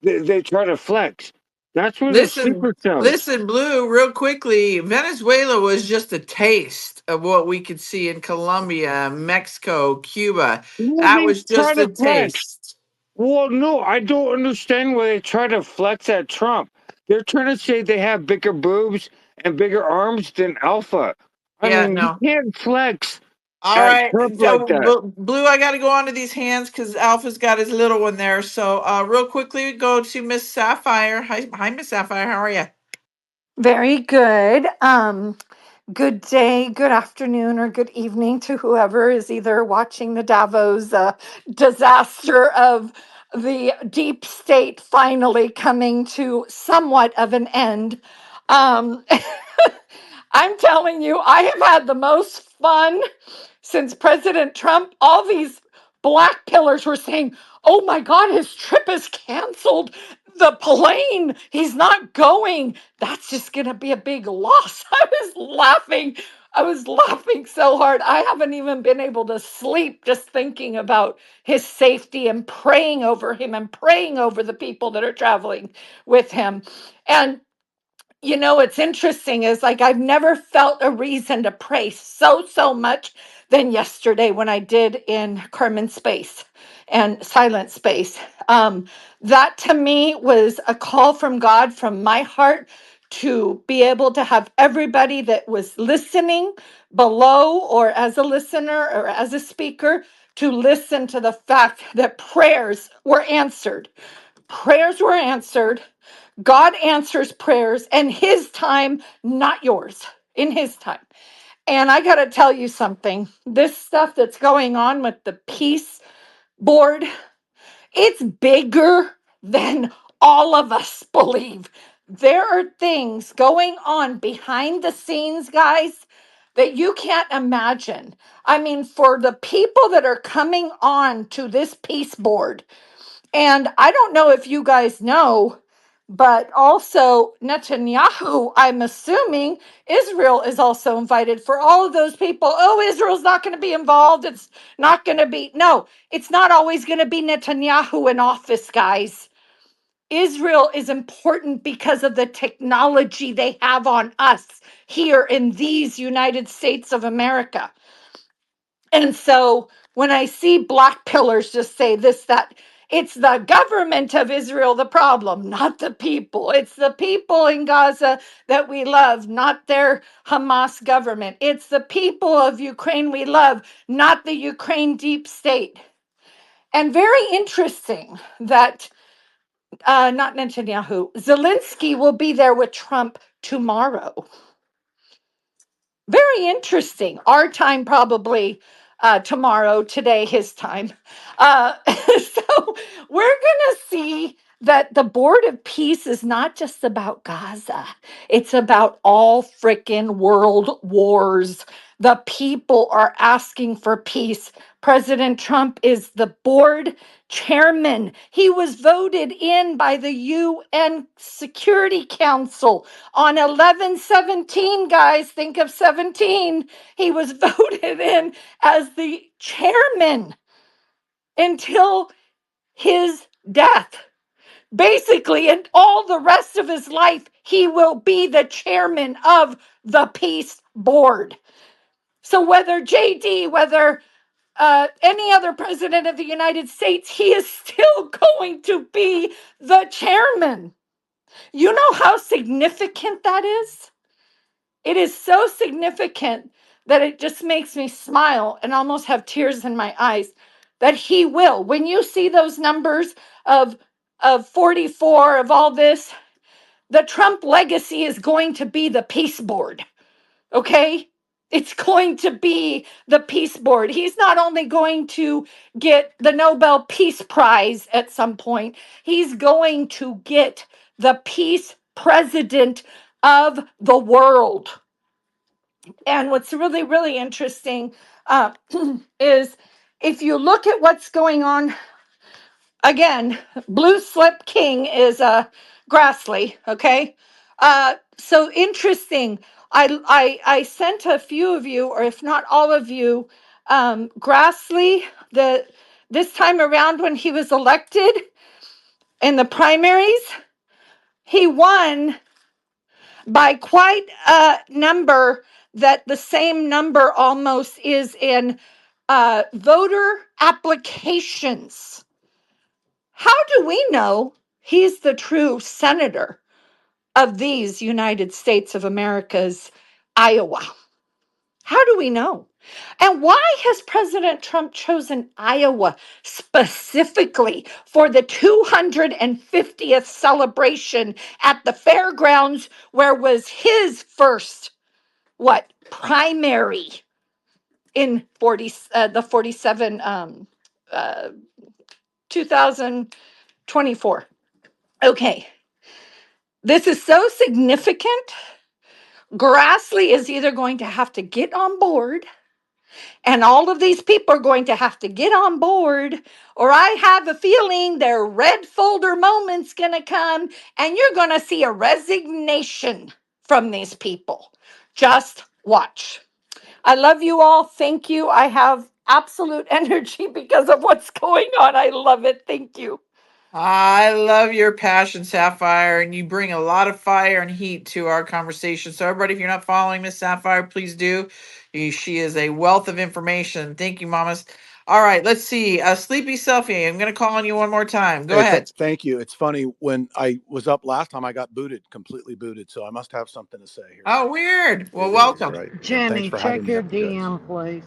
[SPEAKER 4] they try to flex. That's where the
[SPEAKER 2] Listen,
[SPEAKER 4] secret is.
[SPEAKER 2] listen, Blue, real quickly. Venezuela was just a taste of what we could see in Colombia, Mexico, Cuba.
[SPEAKER 4] Well,
[SPEAKER 2] That
[SPEAKER 4] they
[SPEAKER 2] was
[SPEAKER 4] try
[SPEAKER 2] just a
[SPEAKER 4] to flex.
[SPEAKER 2] taste.
[SPEAKER 4] Well, no, I don't understand why they try to flex at Trump. They're trying to say they have bigger boobs and bigger arms than Alpha. I
[SPEAKER 2] Yeah,
[SPEAKER 4] mean, you
[SPEAKER 2] no.
[SPEAKER 4] can't flex
[SPEAKER 2] All
[SPEAKER 4] at
[SPEAKER 2] right.
[SPEAKER 4] Trump like
[SPEAKER 2] So,
[SPEAKER 4] that.
[SPEAKER 2] Blue, I got to go on to these hands because Alpha's got his little one there. So, real quickly, go to Miss Sapphire. Hi, Miss Sapphire. How are you?
[SPEAKER 9] Very good. Good day, good afternoon, or good evening to whoever is either watching the Davos disaster of the deep state finally coming to somewhat of an end. Um, I'm telling you, I have had the most fun since President Trump. All these black pillars were saying, oh my God, his trip is canceled. The plane, he's not going. That's just going to be a big loss. I was laughing. I was laughing so hard. I haven't even been able to sleep just thinking about his safety and praying over him and praying over the people that are traveling with him. And you know, it's interesting is like I've never felt a reason to pray so much than yesterday when I did in Carmen Space and Silent Space. That to me was a call from God, from my heart, to be able to have everybody that was listening below or as a listener or as a speaker to listen to the fact that prayers were answered. Prayers were answered. God answers prayers in his time, not yours, in his time. And I got to tell you something. This stuff that's going on with the peace board, it's bigger than all of us believe. There are things going on behind the scenes, guys, that you can't imagine. I mean, for the people that are coming on to this peace board, and I don't know if you guys know, but also Netanyahu, I'm assuming Israel is also invited for all of those people. Oh, Israel's not going to be involved. It's not going to be. No, it's not always going to be Netanyahu in office, guys. Israel is important because of the technology they have on us here in these United States of America. And so when I see black pillars just say this, that, it's the government of Israel, the problem, not the people. It's the people in Gaza that we love, not their Hamas government. It's the people of Ukraine we love, not the Ukraine deep state. And very interesting that not Netanyahu, Zelensky will be there with Trump tomorrow. Very interesting. Our time probably tomorrow, today, his time. So we're going to see that the Board of Peace is not just about Gaza. It's about all frickin' world wars. The people are asking for peace. President Trump is the board chairman. He was voted in by the UN Security Council on 11/17, guys. Think of 17. He was voted in as the chairman until his death. Basically, and all the rest of his life, he will be the chairman of the peace board. So whether JD, whether any other president of the United States, he is still going to be the chairman. You know how significant that is? It is so significant that it just makes me smile and almost have tears in my eyes that he will. When you see those numbers of 44 of all this, the Trump legacy is going to be the peace board. Okay? It's going to be the peace board. He's not only going to get the Nobel Peace Prize at some point, he's going to get the peace president of the world. And what's really, really interesting is if you look at what's going on, again, Blue Slip King is Grassley, okay? So interesting. I sent a few of you, or if not all of you, Grassley, this time around when he was elected in the primaries, he won by quite a number, that the same number almost is in voter applications. How do we know he's the true senator of these United States of America's Iowa? How do we know? And why has President Trump chosen Iowa specifically for the 250th celebration at the fairgrounds, where was his first primary in 2024? Okay, this is so significant. Grassley is either going to have to get on board, and all of these people are going to have to get on board, or I have a feeling their red folder moment's going to come, and you're going to see a resignation from these people. Just watch. I love you all. Thank you. I have absolute energy because of what's going on. I love it. Thank you.
[SPEAKER 2] I love your passion, Sapphire, and you bring a lot of fire and heat to our conversation. So, everybody, if you're not following Miss Sapphire, please do. She is a wealth of information. Thank you, mamas. All right, let's see. Sleepy Selfie, I'm going to call on you one more time. Go ahead.
[SPEAKER 10] Thank you. It's funny, when I was up last time, I got completely booted. So I must have something to say here.
[SPEAKER 2] Oh, weird. Well,
[SPEAKER 10] It is,
[SPEAKER 2] welcome.
[SPEAKER 10] right?
[SPEAKER 7] Jenny,
[SPEAKER 10] Thanks for
[SPEAKER 7] check
[SPEAKER 10] having me
[SPEAKER 7] your
[SPEAKER 10] up, you guys.
[SPEAKER 7] DM, please.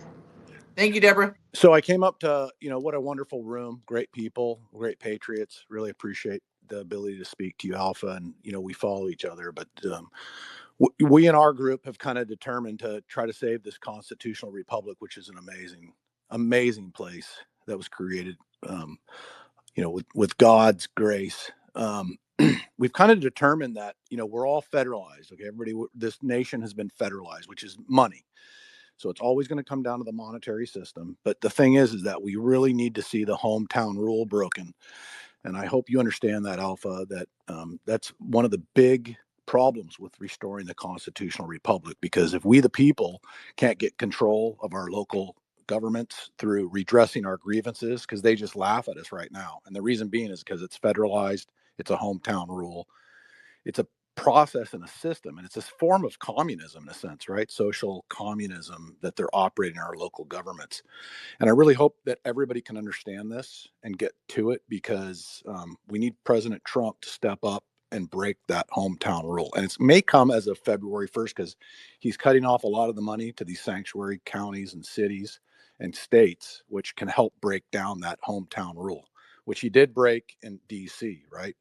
[SPEAKER 2] Thank you, Deborah.
[SPEAKER 10] So I came up to, what a wonderful room, great people, great patriots. Really appreciate the ability to speak to you, Alpha, and we follow each other. But we in our group have kind of determined to try to save this constitutional republic, which is an amazing place that was created, with God's grace. We've kind of determined that we're all federalized. Okay, everybody, this nation has been federalized, which is money. So it's always going to come down to the monetary system. But the thing is that we really need to see the hometown rule broken. And I hope you understand that, Alpha, that that's one of the big problems with restoring the constitutional republic. Because if we, the people, can't get control of our local governments through redressing our grievances, because they just laugh at us right now. And the reason being is because it's federalized, it's a hometown rule, it's a process and a system, and it's this form of communism in a sense, right? Social communism that they're operating in our local governments. And I really hope that everybody can understand this and get to it, because we need President Trump to step up and break that hometown rule. And it may come as of February 1st, because he's cutting off a lot of the money to these sanctuary counties and cities and states, which can help break down that hometown rule, which he did break in DC, right?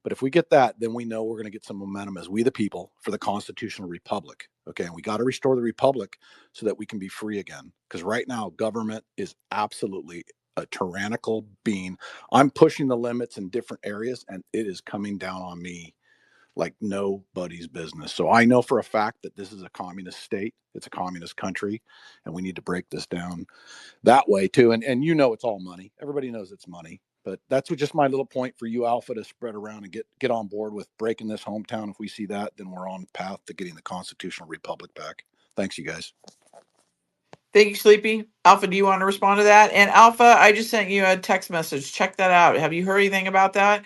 [SPEAKER 10] But if we get that, then we know we're going to get some momentum as we, the people, for the constitutional republic. Okay. And we got to restore the republic so that we can be free again. Because right now, government is absolutely a tyrannical being. I'm pushing the limits in different areas, and it is coming down on me like nobody's business. So I know for a fact that this is a communist state. It's a communist country, and we need to break this down that way too. And it's all money. Everybody knows it's money. But that's just my little point for you, Alpha, to spread around and get on board with breaking this hometown. If we see that, then we're on path to getting the constitutional republic back. Thanks, you guys.
[SPEAKER 2] Thank you, Sleepy. Alpha, do you want to respond to that? And Alpha, I just sent you a text message. Check that out. Have you heard anything about that?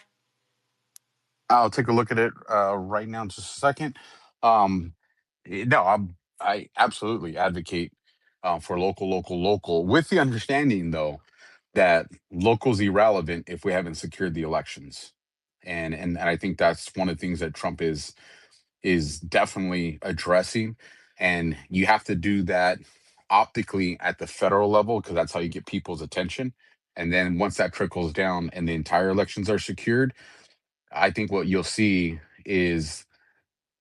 [SPEAKER 3] I'll take a look at it right now in just a second. Um, no, I absolutely advocate for local, with the understanding though that local's irrelevant if we haven't secured the elections, and I think that's one of the things that Trump is definitely addressing, and you have to do that optically at the federal level because that's how you get people's attention, and then once that trickles down and the entire elections are secured, I think what you'll see is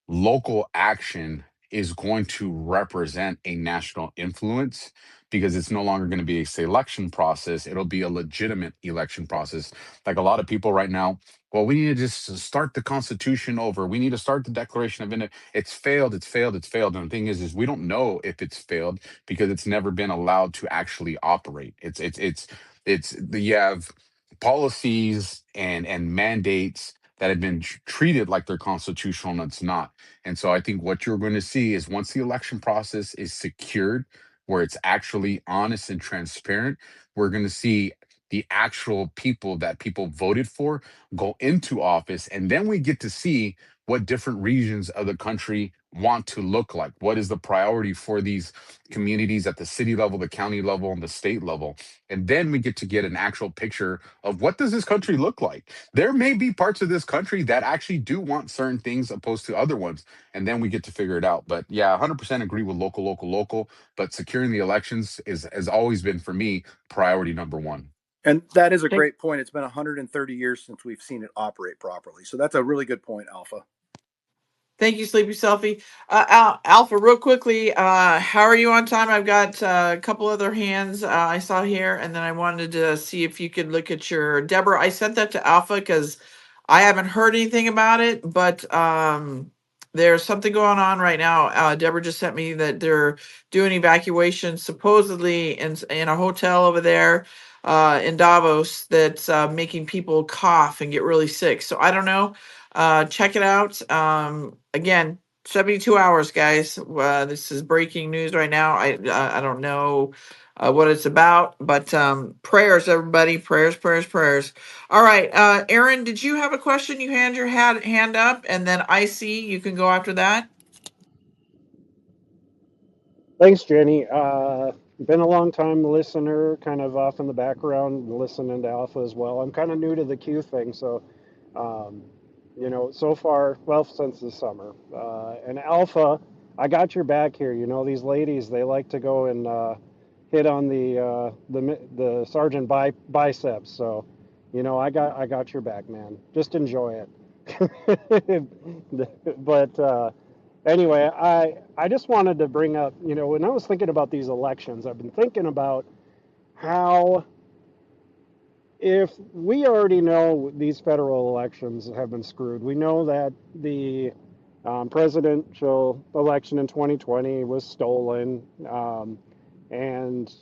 [SPEAKER 3] local action is going to represent a national influence because it's no longer going to be a selection process. It'll be a legitimate election process. Like a lot of people right now, well, we need to just start the Constitution over. We need to start the Declaration of Independence. It's failed. It's failed. It's failed. And the thing is we don't know if it's failed because it's never been allowed to actually operate. You have policies and mandates that have been treated like they're constitutional and it's not. And so I think what you're going to see is once the election process is secured, where it's actually honest and transparent, we're going to see the actual people that people voted for go into office. And then we get to see what different regions of the country want to look like. What is the priority for these communities at the city level, the county level, and the state level? And then we get to get an actual picture of what does this country look like. There may be parts of this country that actually do want certain things opposed to other ones, and then we get to figure it out. But yeah, 100% agree with local, but securing the elections is has always been for me priority number one.
[SPEAKER 10] And that is a
[SPEAKER 2] Thank,
[SPEAKER 10] great point. It's been 130 years since we've seen it operate properly. So that's a really good point, Alpha.
[SPEAKER 2] thank you, Sleepy Selfie. Alpha, real quickly, how are you on time? I've got a couple other hands I saw here, and then I wanted to see if you could look at your Deborah. I sent that to Alpha because I haven't heard anything about it, but there's something going on right now. Deborah just sent me that they're doing evacuations supposedly in a hotel over there in Davos that's making people cough and get really sick. So I don't know. Check it out. Again, 72 hours, guys. This is breaking news right now. I don't know what it's about, but prayers, everybody. Prayers. All right, Aaron, did you have a question? You hand your hand up, and then I see you can go after that.
[SPEAKER 11] Thanks, Jenny. Been a long time listener, kind of off in the background, listening to Alpha as well. I'm kind of new to the Q thing, so um, so far, well, since the summer. And Alpha, I got your back here. These ladies, they like to go and hit on the sergeant biceps. So, I got your back, man. Just enjoy it. But anyway, I just wanted to bring up, when I was thinking about these elections, I've been thinking about how, if we already know these federal elections have been screwed, we know that the presidential election in 2020 was stolen. And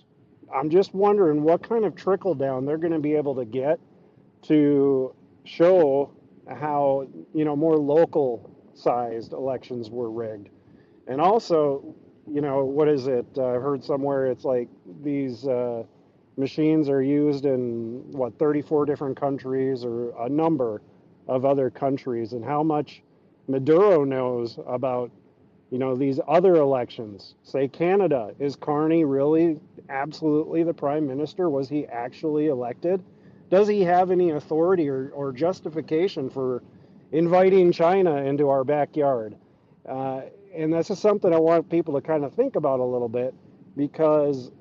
[SPEAKER 11] I'm just wondering what kind of trickle down they're going to be able to get to show how, more local sized elections were rigged. And also, what is it? I've heard somewhere it's like these machines are used in 34 different countries or a number of other countries, and how much Maduro knows about, these other elections. Say Canada, is Carney really absolutely the prime minister? Was he actually elected? Does he have any authority or justification for inviting China into our backyard? Uh, and this is something I want people to kind of think about a little bit, because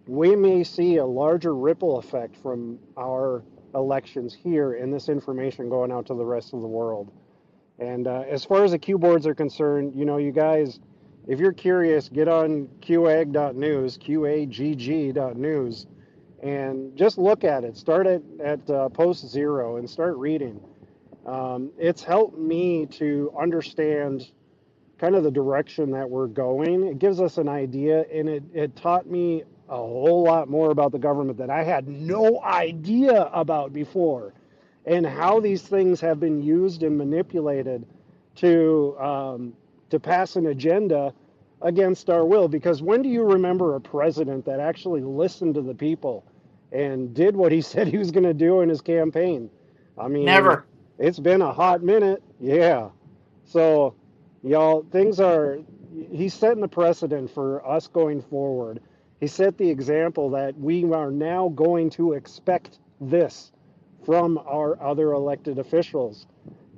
[SPEAKER 11] we may see a larger ripple effect from our elections here and this information going out to the rest of the world. And as far as the Q boards are concerned, you guys, if you're curious, get on qag.news, qagg.news, and just look at it. Start at post 0 and start reading. It's helped me to understand kind of the direction that we're going. It gives us an idea, and it taught me a whole lot more about the government that I had no idea about before, and how these things have been used and manipulated to pass an agenda against our will. Because when do you remember a president that actually listened to the people and did what he said he was going to do in his campaign? I mean,
[SPEAKER 2] Never.
[SPEAKER 11] It's been a hot minute. Yeah. So, y'all, he's setting the precedent for us going forward. He set the example that we are now going to expect this from our other elected officials.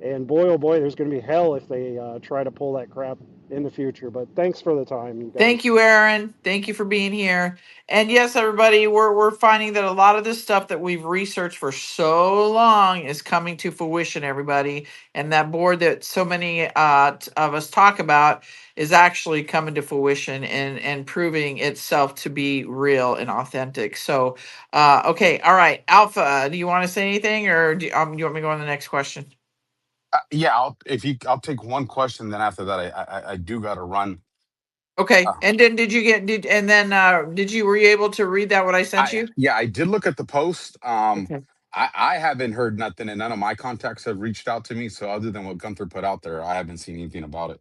[SPEAKER 11] And boy, oh boy, there's going to be hell if they try to pull that crap in the future. But thanks for the time, you
[SPEAKER 2] Thank
[SPEAKER 11] guys.
[SPEAKER 2] you, Aaron. Thank you for being here. And yes, everybody, we're finding that a lot of this stuff that we've researched for so long is coming to fruition, everybody. And that board that so many of us talk about is actually coming to fruition and proving itself to be real and authentic. So, okay, all right, Alpha, do you want to say anything, or you want me to go on the next question?
[SPEAKER 3] Yeah, I'll take one question. Then after that, I do got to run.
[SPEAKER 2] Okay,
[SPEAKER 3] Uh,
[SPEAKER 2] and then were you able to read that what I sent you?
[SPEAKER 3] I did look at the post.
[SPEAKER 2] Okay.
[SPEAKER 3] I haven't heard nothing, and none of my contacts have reached out to me. So other than what Gunther put out there, I haven't seen anything about it.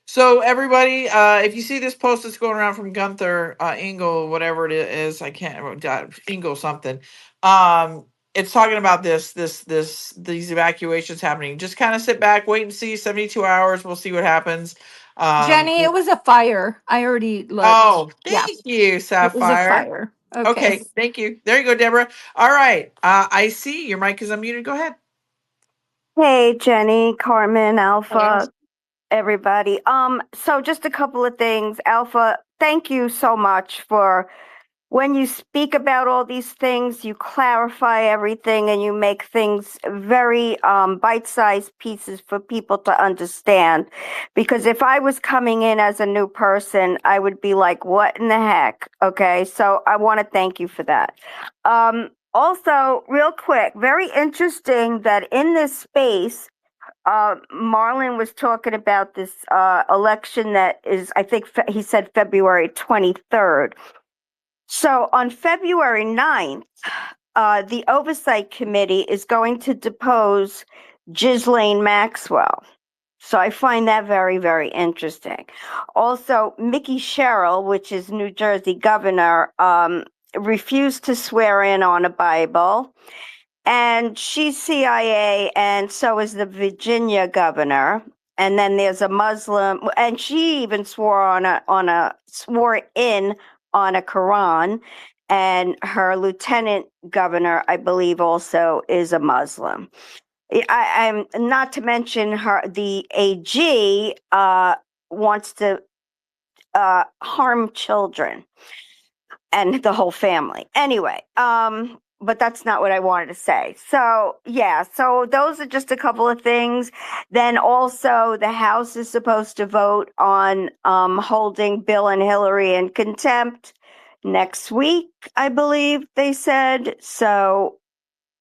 [SPEAKER 2] So everybody, if you see this post that's going around from Gunther Engel, whatever it is, I can't Engel something. It's talking about these evacuations happening. Just kind of sit back, wait and see. 72 hours, we'll see what happens.
[SPEAKER 9] Jenny, it was a fire. I already looked.
[SPEAKER 2] Oh,
[SPEAKER 9] Yeah,
[SPEAKER 2] thank you,
[SPEAKER 9] it was a
[SPEAKER 2] Sapphire.
[SPEAKER 9] fire. Okay.
[SPEAKER 2] Okay, thank you. There you go, Deborah. All right, I see your mic is unmuted. Go ahead.
[SPEAKER 12] Hey, Jenny, Carmen,
[SPEAKER 2] Hello.
[SPEAKER 12] Alpha, everybody. So just a couple of things. Alpha, thank you so much for when you speak about all these things, you clarify everything and you make things very bite-sized pieces for people to understand. Because if I was coming in as a new person, I would be like, what in the heck? Okay, so I want to thank you for that. Also, real quick, very interesting that in this space, Marlon was talking about this election that is, I think he said February 23rd. So on February 9th, the Oversight Committee is going to depose Ghislaine Maxwell. So I find that very, very interesting. Also, Mickey Sherrill, which is New Jersey governor, refused to swear in on a Bible. And she's CIA, and so is the Virginia governor. And then there's a Muslim, and she even swore in on a Quran. And her lieutenant governor, I believe, also is a Muslim. I'm not to mention the AG wants to harm children and the whole family. Anyway, but that's not what I wanted to say. So yeah, so those are just a couple of things. Then also the House is supposed to vote on holding Bill and Hillary in contempt next week, I believe they said. So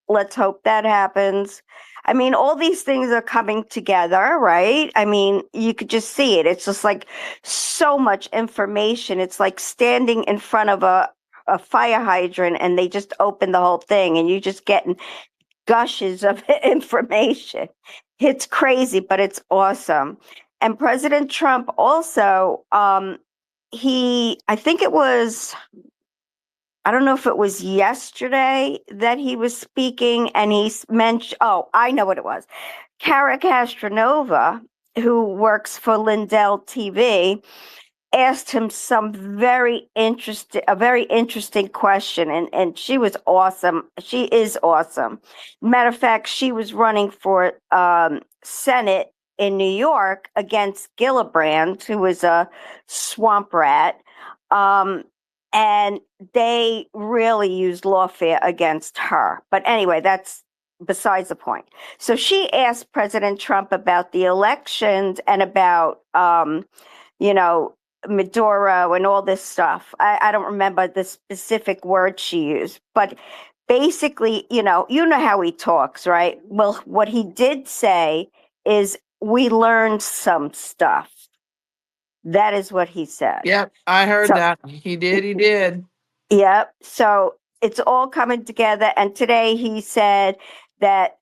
[SPEAKER 12] let's hope that happens. I mean, all these things are coming together, right? I mean, you could just see it. It's just like so much information. It's like standing in front of a fire hydrant and they just open the whole thing and you just getting gushes of information. It's crazy, but it's awesome. And President Trump also, I think it was, I don't know if it was yesterday that he was speaking and he mentioned, oh, I know what it was. Cara Castronova, who works for Lindell TV, asked him a very interesting question. And she was awesome. She is awesome. Matter of fact, she was running for Senate in New York against Gillibrand, who was a swamp rat. And they really used lawfare against her. But anyway, that's besides the point. So she asked President Trump about the elections and about, Maduro and all this stuff. I don't remember the specific word she used, but basically, you know how he talks, right? Well, what he did say is we learned some stuff. That is what he said.
[SPEAKER 2] Yep, I heard
[SPEAKER 12] So,
[SPEAKER 2] that. He did.
[SPEAKER 12] Yep. So it's all coming together. And today he said that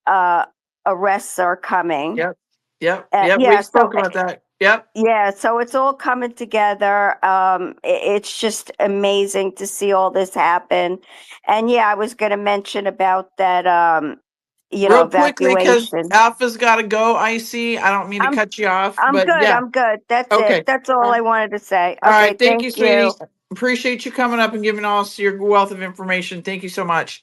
[SPEAKER 12] arrests are coming.
[SPEAKER 2] Yep. We
[SPEAKER 12] Yeah.
[SPEAKER 2] spoke about that. Yep.
[SPEAKER 12] Yeah. So it's all coming together. It's just amazing to see all this happen. And yeah, I was going to mention about that.
[SPEAKER 2] Real quickly, because
[SPEAKER 12] evacuation.
[SPEAKER 2] Alpha's got to go. I see. I don't mean to
[SPEAKER 12] I'm
[SPEAKER 2] cut you off,
[SPEAKER 12] I'm
[SPEAKER 2] but
[SPEAKER 12] good.
[SPEAKER 2] yeah.
[SPEAKER 12] I'm good. That's it.
[SPEAKER 2] Okay.
[SPEAKER 12] That's all I wanted to say.
[SPEAKER 2] All
[SPEAKER 12] Okay,
[SPEAKER 2] right. Thank
[SPEAKER 12] thank
[SPEAKER 2] you, sweetie.
[SPEAKER 12] you.
[SPEAKER 2] Appreciate you coming up and giving us your wealth of information. Thank you so much.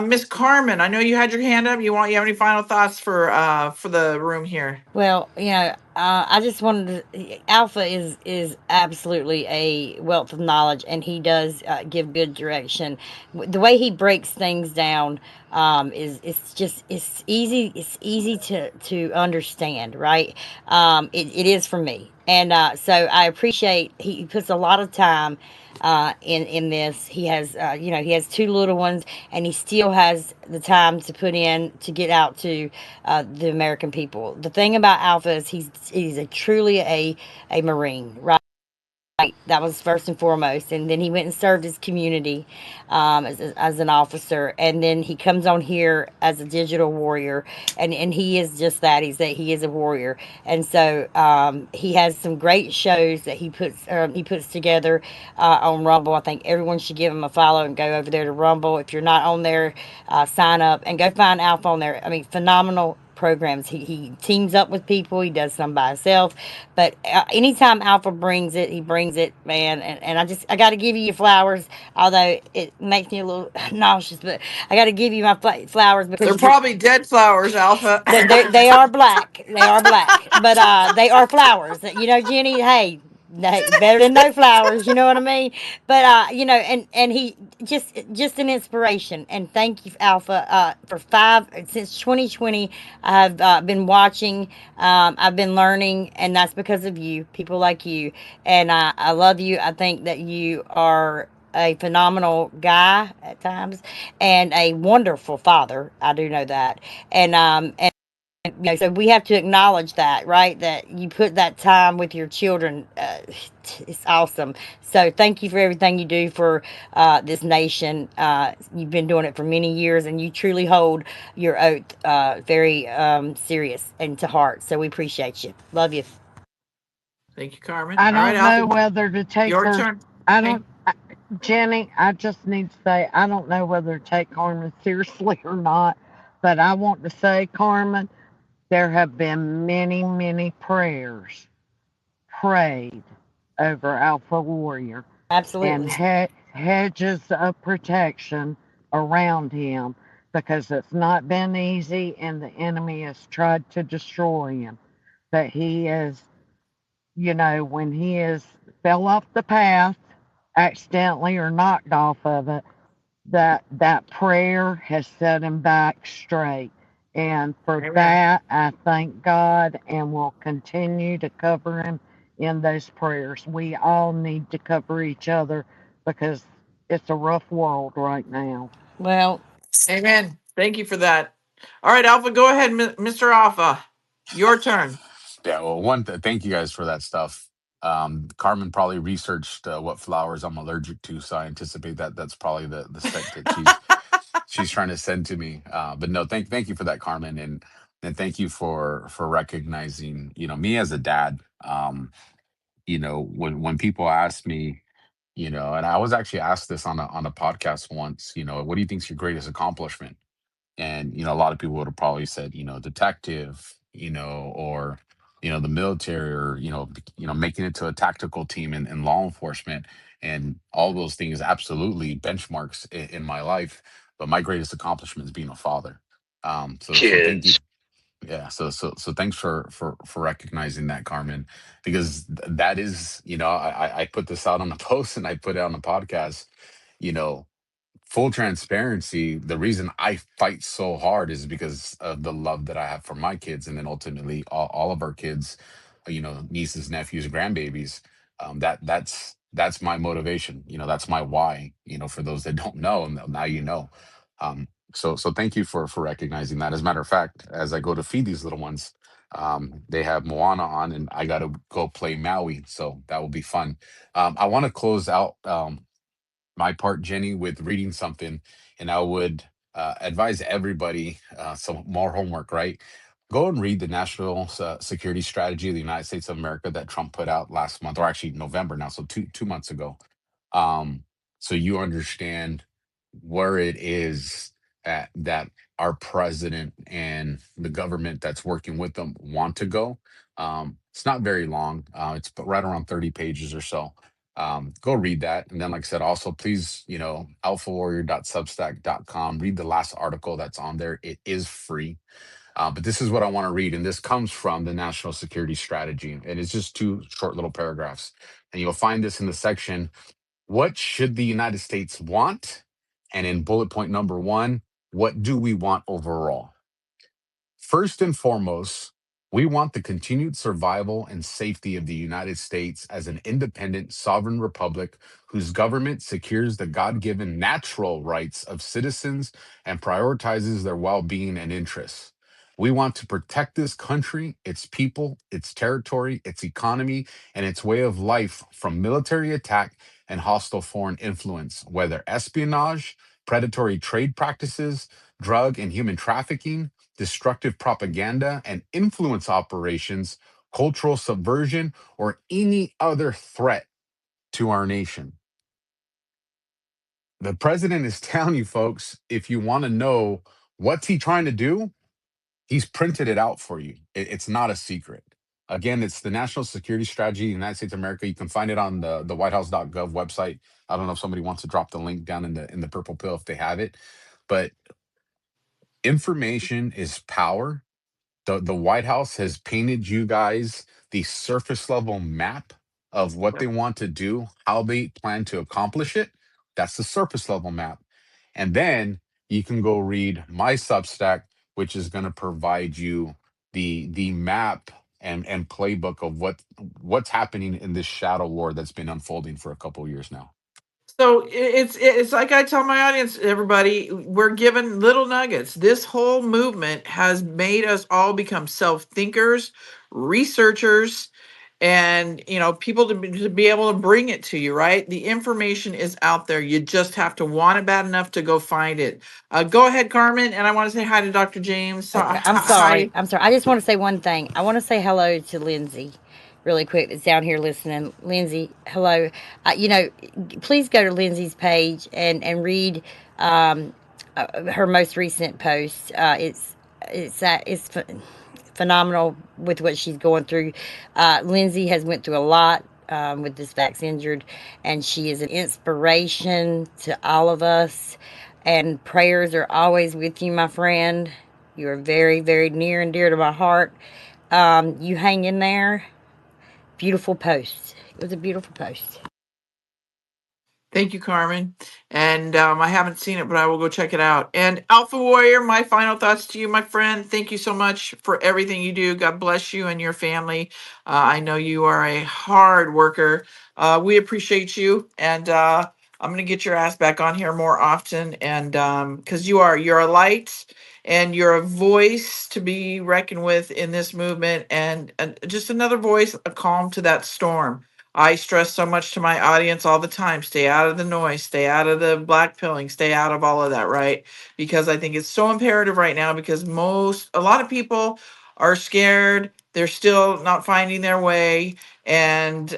[SPEAKER 2] Miss Carmen, I know you had your hand up. You have any final thoughts for the room here?
[SPEAKER 5] Well, I just wanted to. Alpha is absolutely a wealth of knowledge, and he does give good direction. The way he breaks things down is it's easy. It's easy to understand, right? It is for me, and so I appreciate he puts a lot of time in this. He has he has two little ones, and he still has the time to put in to get out to the American people. The thing about Alpha is he's a truly a Marine, right? That was first and foremost, and then he went and served his community as an officer, and then he comes on here as a digital warrior, and he is just that. He is a warrior, and so he has some great shows that he puts together on Rumble. I think everyone should give him a follow and go over there to Rumble. If you're not on there, sign up and go find Alpha on there. I mean, phenomenal programs. He teams up with people. He does some by himself, but anytime Alpha brings it, he brings it, man. And I got to give you your flowers, although it makes me a little nauseous. But I got to give you my flowers because
[SPEAKER 2] They're probably dead flowers, Alpha.
[SPEAKER 5] they are black. They are black, but they are flowers. Jenny. Hey, better than no flowers. You know what I mean? But and he just an inspiration. And thank you, Alpha, for since 2020. I've been watching. I've been learning, and that's because of you, people like you. And I love you. I think that you are a phenomenal guy at times and a wonderful father. I do know that. And so we have to acknowledge that, right? That you put that time with your children. It's awesome. So thank you for everything you do for this nation. You've been doing it for many years, and you truly hold your oath very serious and to heart. So we appreciate you. Love you.
[SPEAKER 2] Thank you, Carmen.
[SPEAKER 7] I
[SPEAKER 2] All right,
[SPEAKER 7] don't know
[SPEAKER 2] Alpha,
[SPEAKER 7] whether to take
[SPEAKER 2] your
[SPEAKER 7] her.
[SPEAKER 2] turn.
[SPEAKER 7] I
[SPEAKER 2] Hey.
[SPEAKER 7] don't, Jenny, I just need to say, I don't know whether to take Carmen seriously or not, but I want to say, Carmen, there have been many, many prayers prayed over Alpha Warrior and
[SPEAKER 5] Absolutely.
[SPEAKER 7] hedges of protection around him because it's not been easy and the enemy has tried to destroy him. But he is, when he is fell off the path accidentally or knocked off of it, that prayer has set him back straight. And for
[SPEAKER 2] Amen.
[SPEAKER 7] that, I thank God and will continue to cover him in those prayers. We all need to cover each other because it's a rough world right now.
[SPEAKER 5] Well,
[SPEAKER 2] Amen. Thank you for that. All right, Alpha, go ahead, Mr. Alpha. Your turn.
[SPEAKER 3] Yeah, well, thank you guys for that stuff. Carmen probably researched what flowers I'm allergic to, so I anticipate that that's probably the spec that she's trying to send to me. But no, thank you for that, Carmen, and thank you for recognizing me as a dad. When people ask me, and I was actually asked this on a podcast once, what do you think's your greatest accomplishment? And a lot of people would have probably said detective, or the military, or making it to a tactical team in law enforcement, and all those things absolutely benchmarks in my life. But my greatest accomplishment is being a father. So thank you.
[SPEAKER 4] Kids.
[SPEAKER 3] Yeah, so thanks for recognizing that, Carmen, because that is, I put this out on a post and I put it on a podcast. you know Full transparency, the reason I fight so hard is because of the love that I have for my kids, and then ultimately all of our kids, nieces, nephews, grandbabies. That's my motivation. That's my why. For those that don't know, and now so thank you for recognizing that. As a matter of fact, as I go to feed these little ones, they have Moana on, and I got to go play Maui, so that will be fun. I want to close out. My part, Jenny, with reading something, and I would advise everybody some more homework, right? Go and read the National Security Strategy of the United States of America that Trump put out last month, or actually November now, so two months ago. So you understand where it is that our president and the government that's working with them want to go. It's not very long. It's right around 30 pages or so. Go read that. And then, like I said, also please, alphawarrior.substack.com. Read the last article that's on there. It is free. But this is what I want to read. And this comes from the National Security Strategy. And it's just two short little paragraphs. And you'll find this in the section, what should the United States want? And in bullet point number 1, what do we want overall? First and foremost, we want the continued survival and safety of the United States as an independent sovereign republic whose government secures the God given natural rights of citizens and prioritizes their well being and interests. We want to protect this country, its people, its territory, its economy, and its way of life from military attack and hostile foreign influence, whether espionage, predatory trade practices, drug and human trafficking, destructive propaganda and influence operations, cultural subversion, or any other threat to our nation. The president is telling you folks, if you want to know what's he trying to do, he's printed it out for you. It's not a secret. Again, it's the National Security Strategy of the United States of America. You can find it on the whitehouse.gov website. I don't know if somebody wants to drop the link down in the purple pill if they have it, but information is power. The White House has painted you guys the surface level map of what they want to do, how they plan to accomplish it. That's the surface level map. And then you can go read my Substack, which is going to provide you the map and playbook of what's happening in this shadow war that's been unfolding for a couple of years now.
[SPEAKER 2] So it's like I tell my audience, everybody, we're given little nuggets. This whole movement has made us all become self-thinkers, researchers, and people to be able to bring it to you, right? The information is out there. You just have to want it bad enough to go find it. Go ahead, Carmen, and I want to say hi to Dr. James. So,
[SPEAKER 5] Okay, I'm sorry. I'm sorry. I just want to say one thing. I want to say hello to Lindsay really quick that's down here listening. Lindsay, hello. Please go to Lindsay's page and read her most recent post. It's phenomenal with what she's going through. Lindsay has went through a lot with this Vax Injured, and she is an inspiration to all of us. And prayers are always with you, my friend. You are very, very near and dear to my heart. You hang in there. Beautiful post. It was a beautiful post.
[SPEAKER 2] Thank you, Carmen. And I haven't seen it, but I will go check it out. And Alpha Warrior, my final thoughts to you, my friend. Thank you so much for everything you do. God bless you and your family. I know you are a hard worker. We appreciate you. And I'm going to get your ass back on here more often. And because you're a light and you're a voice to be reckoned with in this movement. And just another voice, a calm to that storm. I stress so much to my audience all the time, stay out of the noise, stay out of the black pilling, stay out of all of that, right? Because I think it's so imperative right now because a lot of people are scared. They're still not finding their way. And,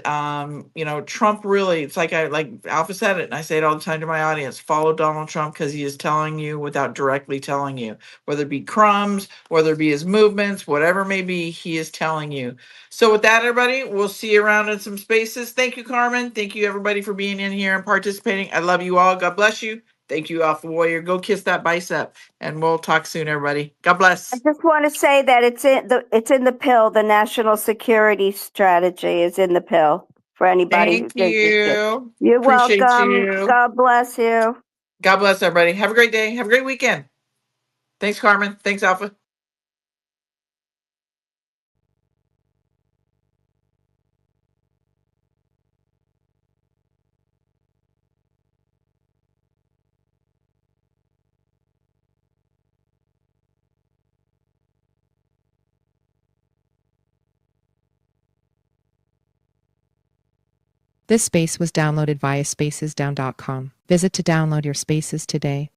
[SPEAKER 2] Trump really, it's like Alpha said it, and I say it all the time to my audience, follow Donald Trump because he is telling you without directly telling you, whether it be crumbs, whether it be his movements, whatever it may be, he is telling you. So with that, everybody, we'll see you around in some spaces. Thank you, Carmen. Thank you, everybody, for being in here and participating. I love you all. God bless you. Thank you, Alpha Warrior. Go kiss that bicep, and we'll talk soon, everybody. God bless.
[SPEAKER 12] I just want to say that it's in the pill. The national security strategy is in the pill for anybody
[SPEAKER 2] Thank
[SPEAKER 12] who's interested.
[SPEAKER 2] you.
[SPEAKER 12] You're
[SPEAKER 2] Appreciate
[SPEAKER 12] welcome.
[SPEAKER 2] you.
[SPEAKER 12] God bless you.
[SPEAKER 2] God bless, everybody. Have a great day. Have a great weekend. Thanks, Carmen. Thanks, Alpha.
[SPEAKER 1] This space was downloaded via spacesdown.com. Visit to download your spaces today.